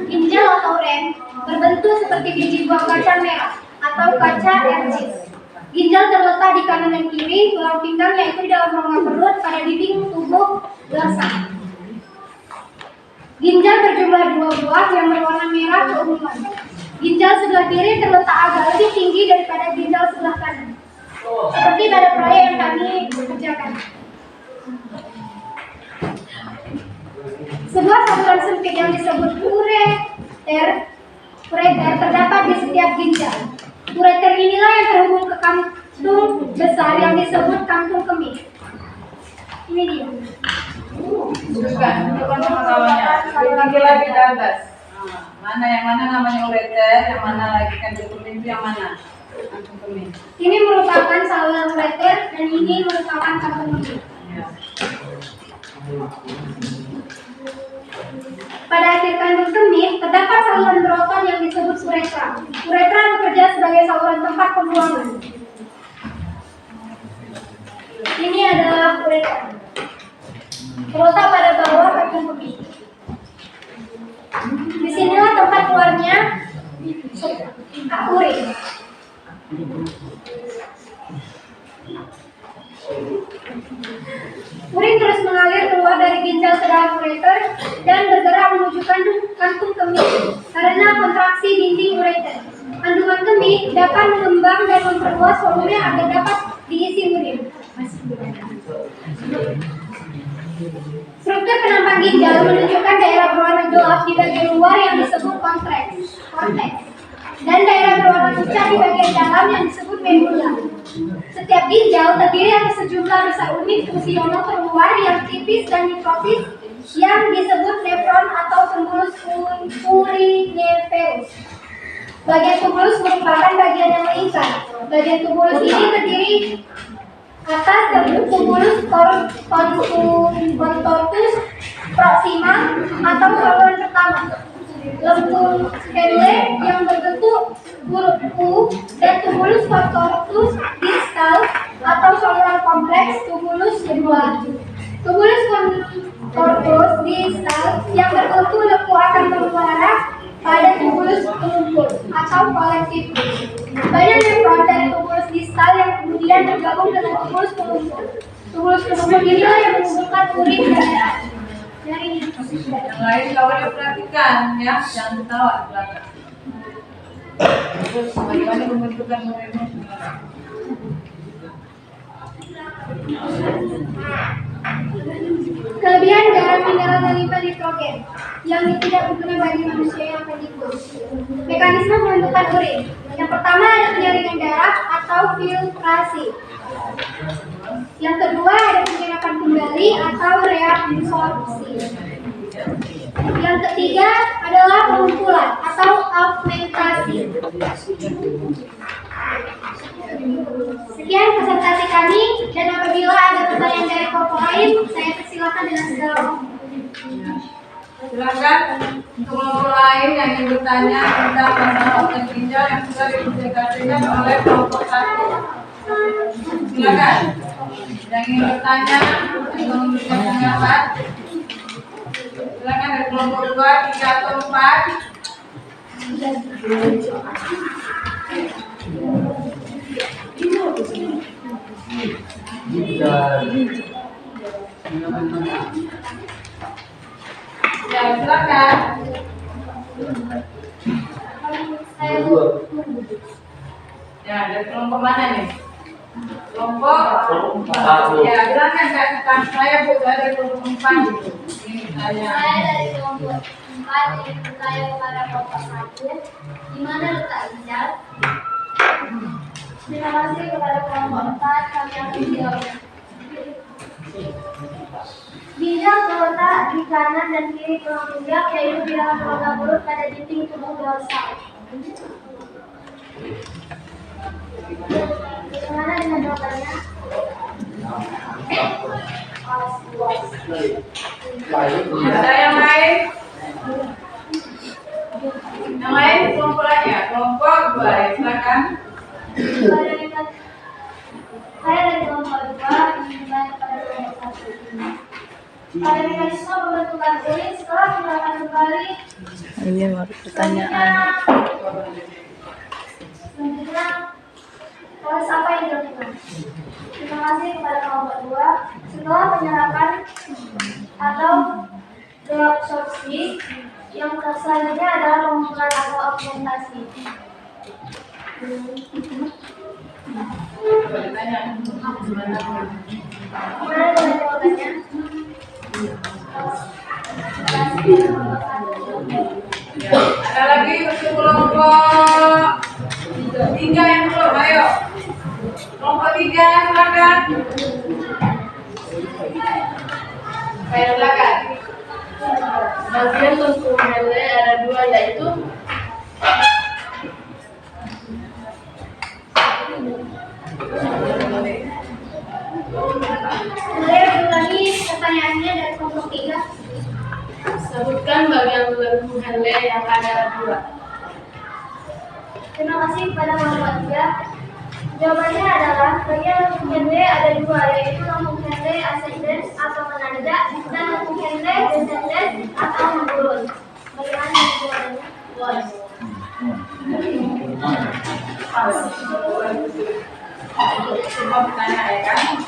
[SPEAKER 2] Ginjal atau rem berbentuk seperti biji buah kaca merah atau kaca ercis. Ginjal terletak di kanan dan kiri tulang pinggang, yaitu di dalam rongga perut pada dinding tubuh belakang. Ginjal berjumlah 2 buah yang berwarna merah keunguan. Ginjal sebelah kiri terletak agak lebih tinggi daripada ginjal sebelah kanan, seperti pada proyek yang kami kerjakan. Sebuah saluran sempit yang disebut ureter terdapat di setiap ginjal. Ureter inilah yang terhubung ke kantung besar yang disebut kantung kemih. Ini dia.
[SPEAKER 1] Bukan, bukan pengetahuannya. Tinggi lagi ke atas. Mana yang mana namanya ureter, yang mana lagi kantung kemih itu yang mana? Kantung kemih.
[SPEAKER 2] Ini merupakan saluran ureter dan ini merupakan kantung kemih.
[SPEAKER 1] Ya.
[SPEAKER 2] Pada akhir kantung kemih terdapat saluran berotot yang disebut uretra. Uretra bekerja sebagai saluran tempat pembuangan. Ini adalah uretra. Terletak pada bawah kantung kemih. Disinilah tempat keluarnya urin. Urin terus mengalir keluar dari ginjal ke dalam ureter dan bergerak menuju kantung kemih karena kontraksi dinding ureter. Kandungan kemih dapat mengembang dan memperluas volume agar dapat diisi urin. Struktur penampang ginjal menunjukkan daerah berwarna gelap di bagian luar yang disebut korteks dan daerah berwarna terpecah di bagian dalam yang disebut medula. Setiap ginjal terdiri atas sejumlah besar unit fungsional terluar yang tipis dan mikrotis yang disebut nefron atau tumulus plurinephros. Bagian tumulus merupakan bagian yang mengikat. Bagian tumulus ini terdiri atas tumulus contortus proximal atau saluran pertama, lembut Henle yang berbentuk huruf U, dan tumulus contortus distal atau saluran kompleks tumulus kedua. Tumulus contortus distal yang berbentuk lepu akan mengarah pada tumulus penumpul atau kolektif. Banyak nefron dari tumulus distal yang kemudian bergabung dengan tumulus penumpul. Tumulus penumpul inilah yang mengumpulkan urin dan darah.
[SPEAKER 1] Yang lain kawan diperhatikan ya, jangan ketawa di belakang. Terus bagaimana pembentukan urinnya?
[SPEAKER 2] Kelebihan garam mineral dan nitrogen yang tidak berguna bagi manusia yang pendidik. Mekanisme pembentukan urin. Yang pertama ada penyaringan darah atau filtrasi. Yang kedua ada penyerapan kembali atau reabsorpsi. Yang ketiga adalah pengumpulan atau augmentasi. Sekian presentasi kami, dan apabila ada pertanyaan dari kelompok lain, saya persilakan dengan segala hormat.
[SPEAKER 1] Silakan untuk kelompok lain yang ingin bertanya tentang masalah organ ginjal yang sudah dipublikasikan oleh kelompok 1. Silakan. Yang ingin bertanya atau memberikan pendapat, silakan dari kelompok 2, 3 atau 4. Ya, silakan. Ya, dari kelompok mana nih? Kelompok
[SPEAKER 3] 1.
[SPEAKER 1] ya, silakan saya Bu, saya dari kelompok 4 gitu. Ini tanya.
[SPEAKER 2] Saya dari kelompok 4 ingin bertanya kepada kelompok 1, di mana letak ginjal? Terima kasih kepada kelompok 4, kami akan menjawab. Ginjal terletak di kanan dan kiri tulang tunggak, yaitu di dalam rongga mulut pada dinding tubuh dorsal. Bagaimana dengan jawabannya?
[SPEAKER 1] Ada yang lain? Yang lain kelompok lain ya, kelompok 2 ya, silakan.
[SPEAKER 2] Saya dari kelompok 2 ingin bertanya kepada kelompok 1. Pada mekanisme pembentukan urin setelah menggunakan kembali.
[SPEAKER 5] Ini baru pertanyaan.
[SPEAKER 2] Selanjutnya, proses apa yang dilakukan? Terima kasih kepada kelompok 2. Setelah penyerapan atau reabsorpsi, yang selanjutnya adalah pengumpulan atau augmentasi. Gimana dengan jawabannya?
[SPEAKER 1] Ya, ada lagi untuk kelompok 3 yang belum, ayo. Kelompok 3 silakan. Saya silakan.
[SPEAKER 7] Bagian lentur Henle ada 2, yaitu
[SPEAKER 2] Boleh ulangi pertanyaannya dari kelompok 3?
[SPEAKER 7] sebutkan bagian lentur Henle yang ada 2.
[SPEAKER 2] Terima kasih kepada kelompok 3. Jawabannya adalah bagian lambung Henle ada 2, yaitu lambung Henle ascendens atau menanjak dan lambung Henle descendens atau menurun. Bagaimana dengan jawabannya?
[SPEAKER 1] Semua pertanyaan ya kan?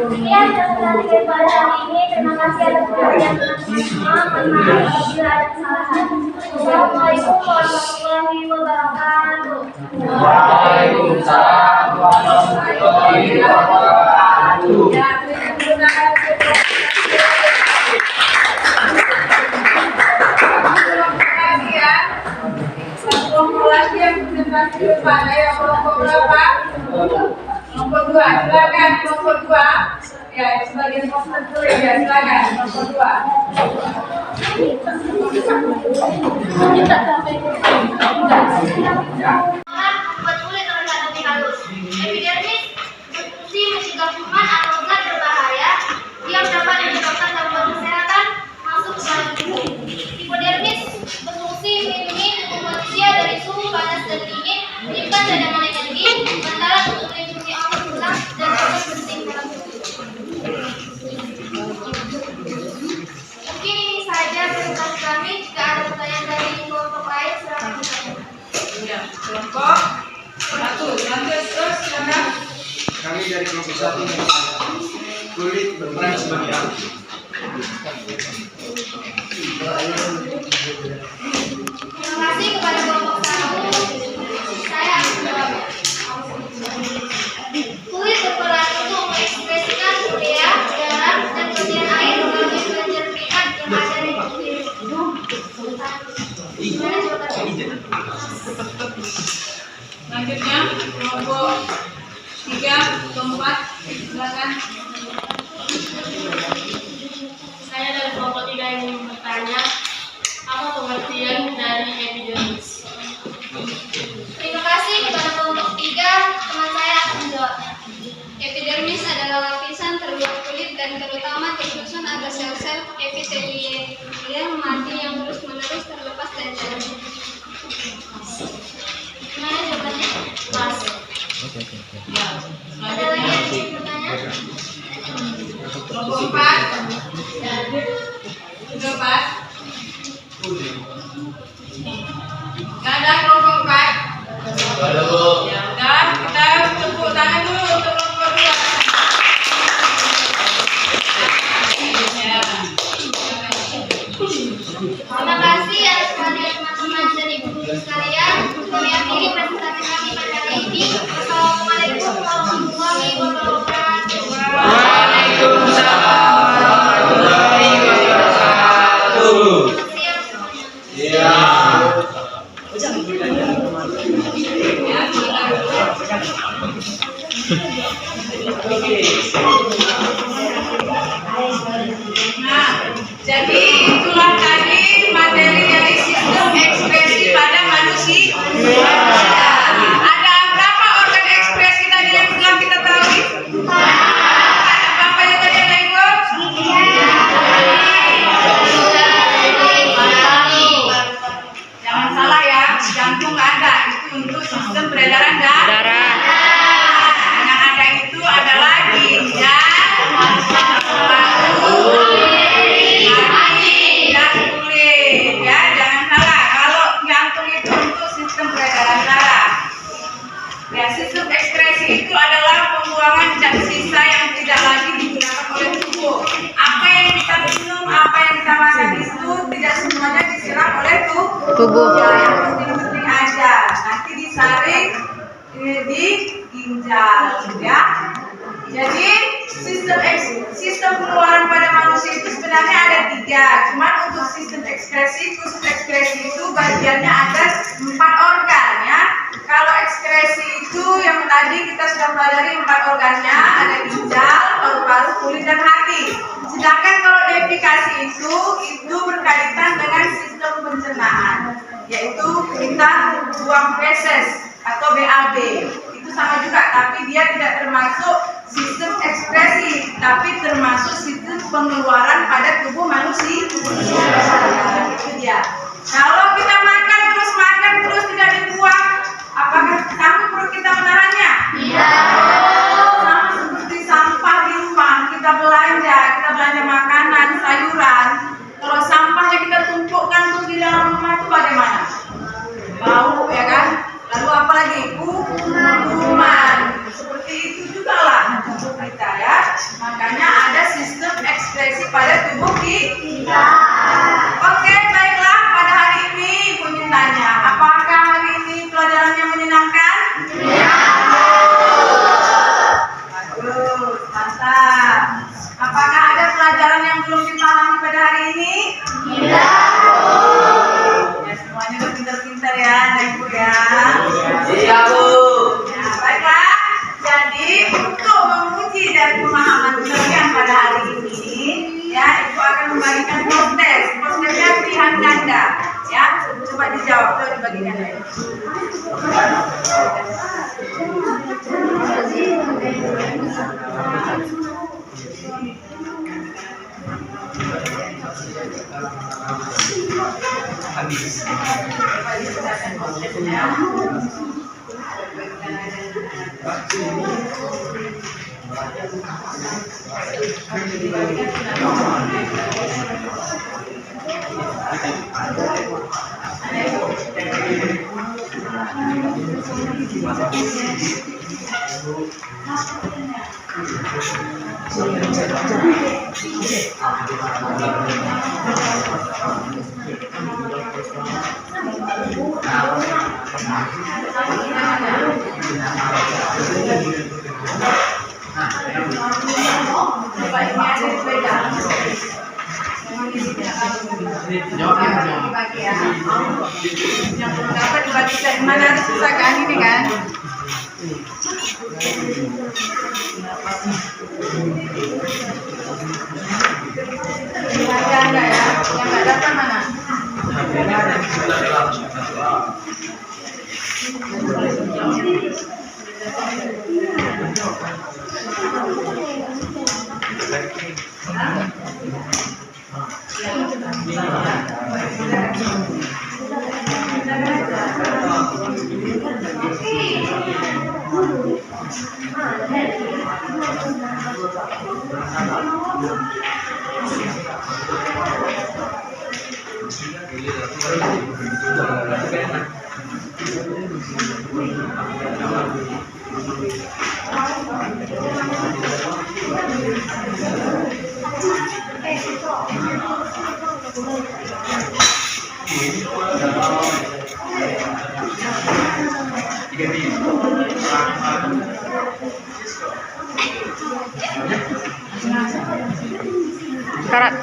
[SPEAKER 2] Sekian presentasi pada hari ini. Terima kasih atas perhatian semua. Mohon maaf apabila ada kesalahan. Wassalamualaikum warahmatullahi wabarakatuh.
[SPEAKER 3] Waalaikumsalam warahmatullahi wabarakatuh.
[SPEAKER 1] Ya, terima kasih. Terima kasih ya. Satu konsentrasi di depan. Ayo, kelompok berapa? Kelompok 2. Silakan kelompok 2. Ya, sebagian poster dulu ya. Silakan kelompok 2.
[SPEAKER 2] Membuat kulit terlihat lebih halus. Epidermis berfungsi mencegah kuman atau zat berbahaya yang dapat menyebabkan gangguan kesehatan masuk ke dalam tubuh. Hipodermis berfungsi melindungi tubuh manusia dari suhu panas dan dingin, menyimpan cadangan energi, bantalan untuk melindungi organ tulang dan organ penting dalam tubuh. Mungkin ini saja presentasi kami. Jika ada pertanyaan dari kelompok lain, silakan bertanya.
[SPEAKER 1] Ya, kelompok 1. Lanjut terus silakan.
[SPEAKER 6] Kami dari kelompok 1 kulit berperan sebagai apa?
[SPEAKER 2] Terima kasih kepada kelompok 1. Saya akan menjawab. Kulit berperan untuk mengekspresikan urea, garam, dan protein air melalui kelenjar pihak yang ada di kulit. Gimana jawabannya?
[SPEAKER 1] Selanjutnya kelompok 3, kelompok 4. Silakan.
[SPEAKER 7] Saya dari kelompok 3 ingin bertanya, apa pengertian dari epidermis?
[SPEAKER 2] Terima kasih kepada kelompok 3. Teman saya akan menjawabnya. Epidermis adalah lapisan terluar kulit dan terutama tersusun agar sel-sel epitelial mati yang terus-menerus terlepas dari dalam. Gimana jawabannya?
[SPEAKER 7] Pas.
[SPEAKER 1] Ya,
[SPEAKER 2] Ada lagi yang
[SPEAKER 1] selanjutnya
[SPEAKER 2] ingin bertanya?
[SPEAKER 1] kelompok 4. Sudah pas? Nggak ada kelompok 4?
[SPEAKER 3] Ada, Bu.
[SPEAKER 1] Ya udah, kita tepuk tangan dulu untuk kelompok 2. Ya.
[SPEAKER 2] Terima kasih atas kehadiran teman-teman dan ibu-ibu sekalian. Kami akhiri presentasi kami pada hari ini. Wassalamualaikum warahmatullahi wabarakatuh.
[SPEAKER 6] Waalaikumsalam warahmatullahi wabarakatuh.
[SPEAKER 2] Siap semuanya.
[SPEAKER 6] Iya.
[SPEAKER 1] Nah, jadi itulah tadi materi dari sistem ekspresi pada manusia. Ada berapa organ ekspresi tadi yang belum kita tahu? Ada berapa yang tadi ada Ibu? Jangan salah ya, jantung ada. Itu untuk sistem peredaran darah. Yang ada itu adalah ginjal, paru, hati, dan kulit. Ya, jangan salah. Kalau jantung itu untuk sistem peredaran darah. Ya, sistem ekskresi itu adalah pembuangan zat sisa yang tidak lagi digunakan oleh tubuh. Apa yang kita minum, apa yang kita makan itu tidak semuanya diserap oleh tubuh. Ya, yang penting-penting aja. Nanti disaring di ginjal, ya. Jadi sistem pengeluaran pada manusia itu sebenarnya ada 3. Cuman untuk sistem ekskresi, khusus ekskresi itu bagiannya ada 4 organ, ya. Kalau ekskresi itu yang tadi kita sudah pelajari 4 organnya, ada ginjal, paru-paru, kulit, dan hati. Sedangkan kalau defekasi itu berkaitan dengan sistem pencernaan, yaitu kita buang feses atau BAB. Itu sama juga, tapi dia tidak termasuk sistem ekspresi, tapi termasuk sistem pengeluaran pada tubuh manusia. Ya, itu dia. Kalau kita makan terus tidak dibuang, apakah sanggup perut kita menahannya? Sama seperti sampah di rumah, kita belanja makanan, sayuran. Kalau sampahnya kita tumpukkan tuh di dalam rumah itu bagaimana? Bau, ya kan? Lalu apa lagi? Kuman. Seperti itu juga lah tubuh kita, ya. Makanya ada sistem ekspresi pada tubuh kita. Oke, baiklah. Pada hari ini Ibu ingin tanya, apakah hari ini pelajarannya menyenangkan? Ya. Bagus, mantap. Apakah ada pelajaran yang belum dipahami pada hari ini? Tidak. Ya, semuanya udah pintar-pintar ya, Ibu ya.
[SPEAKER 3] Iya, Bu.
[SPEAKER 1] Nah, baiklah. Jadi untuk menguji dari pemahaman kalian pada hari ini, ya, Ibu akan membagikan proses. Prosesnya pilihan ganda, ya. Coba dijawab, coba dibagikan lagi. Coba ini ada sepeda. Dibagi ya. Yang dapat dibagikan mana ada susah kan ini kan? Ada enggak ya? Yang enggak dapat mana?
[SPEAKER 5] Karat.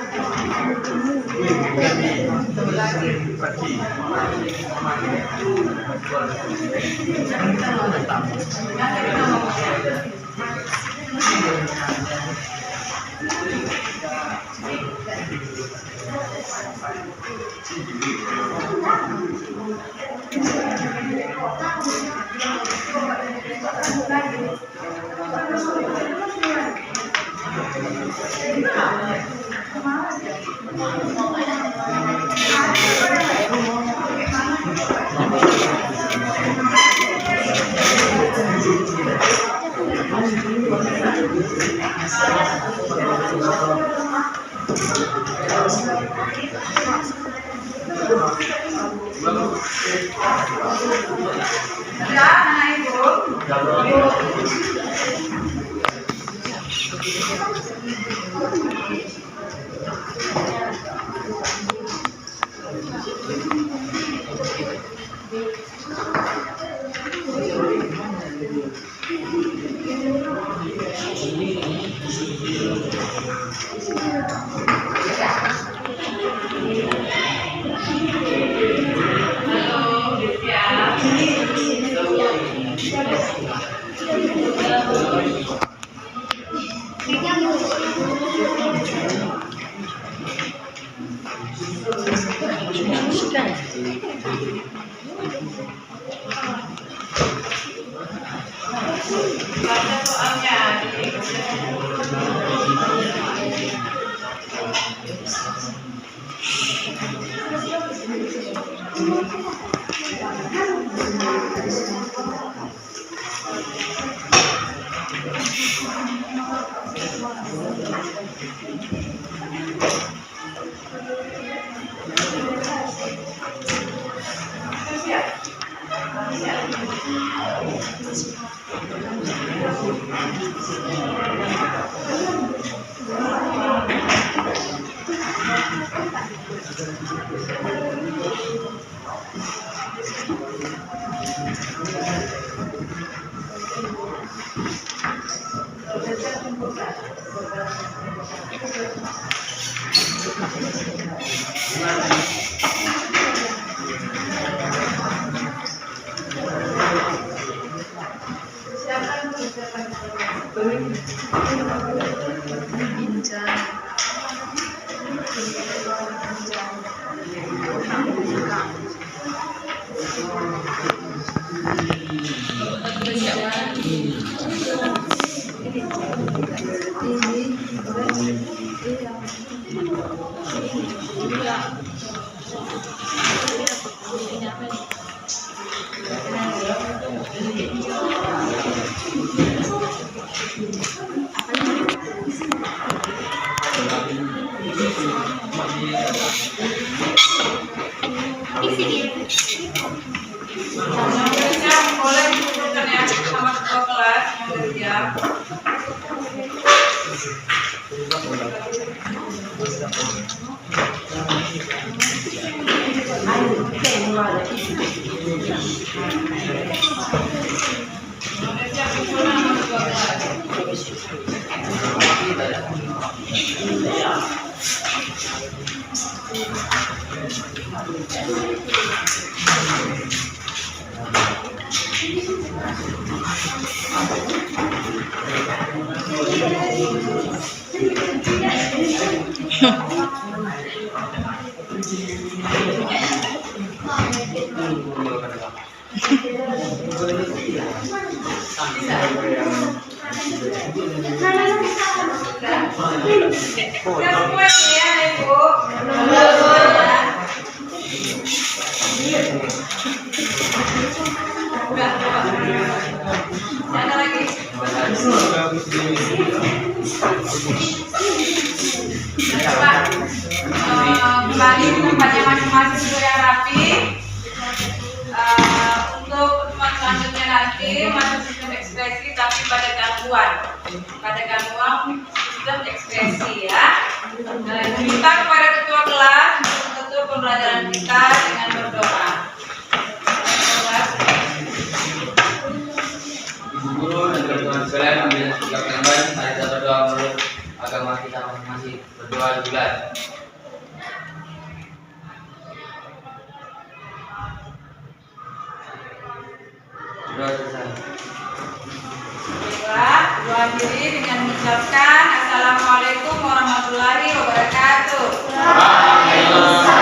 [SPEAKER 5] Ada mana Ibu? Baca soalnya.
[SPEAKER 1] Selanjutnya boleh didudukkan ya sama ketua kelas yang bersiap. Bersiap kumpulkan sama ketua kelas. Kita semua ya, Ibu. Udah, ada lagi. Coba kembali ke tempatnya masing-masing dulu yang rapi. Untuk pertemuan selanjutnya nanti masuk sistem ekspresi tapi pada gangguan sistem ekspresi ya. Dan minta kepada ketua kelas untuk tutup pembelajaran kita dengan berdoa.
[SPEAKER 3] Ibu guru dan teman-teman sekalian, ambil sikap yang baik. Mari kita berdoa menurut agama kita masing-masing. Berdoa juga. Doa selesai.
[SPEAKER 1] Doa diri dengan mengucapkan Assalamualaikum warahmatullahi wabarakatuh.
[SPEAKER 2] Waalaikumsalam.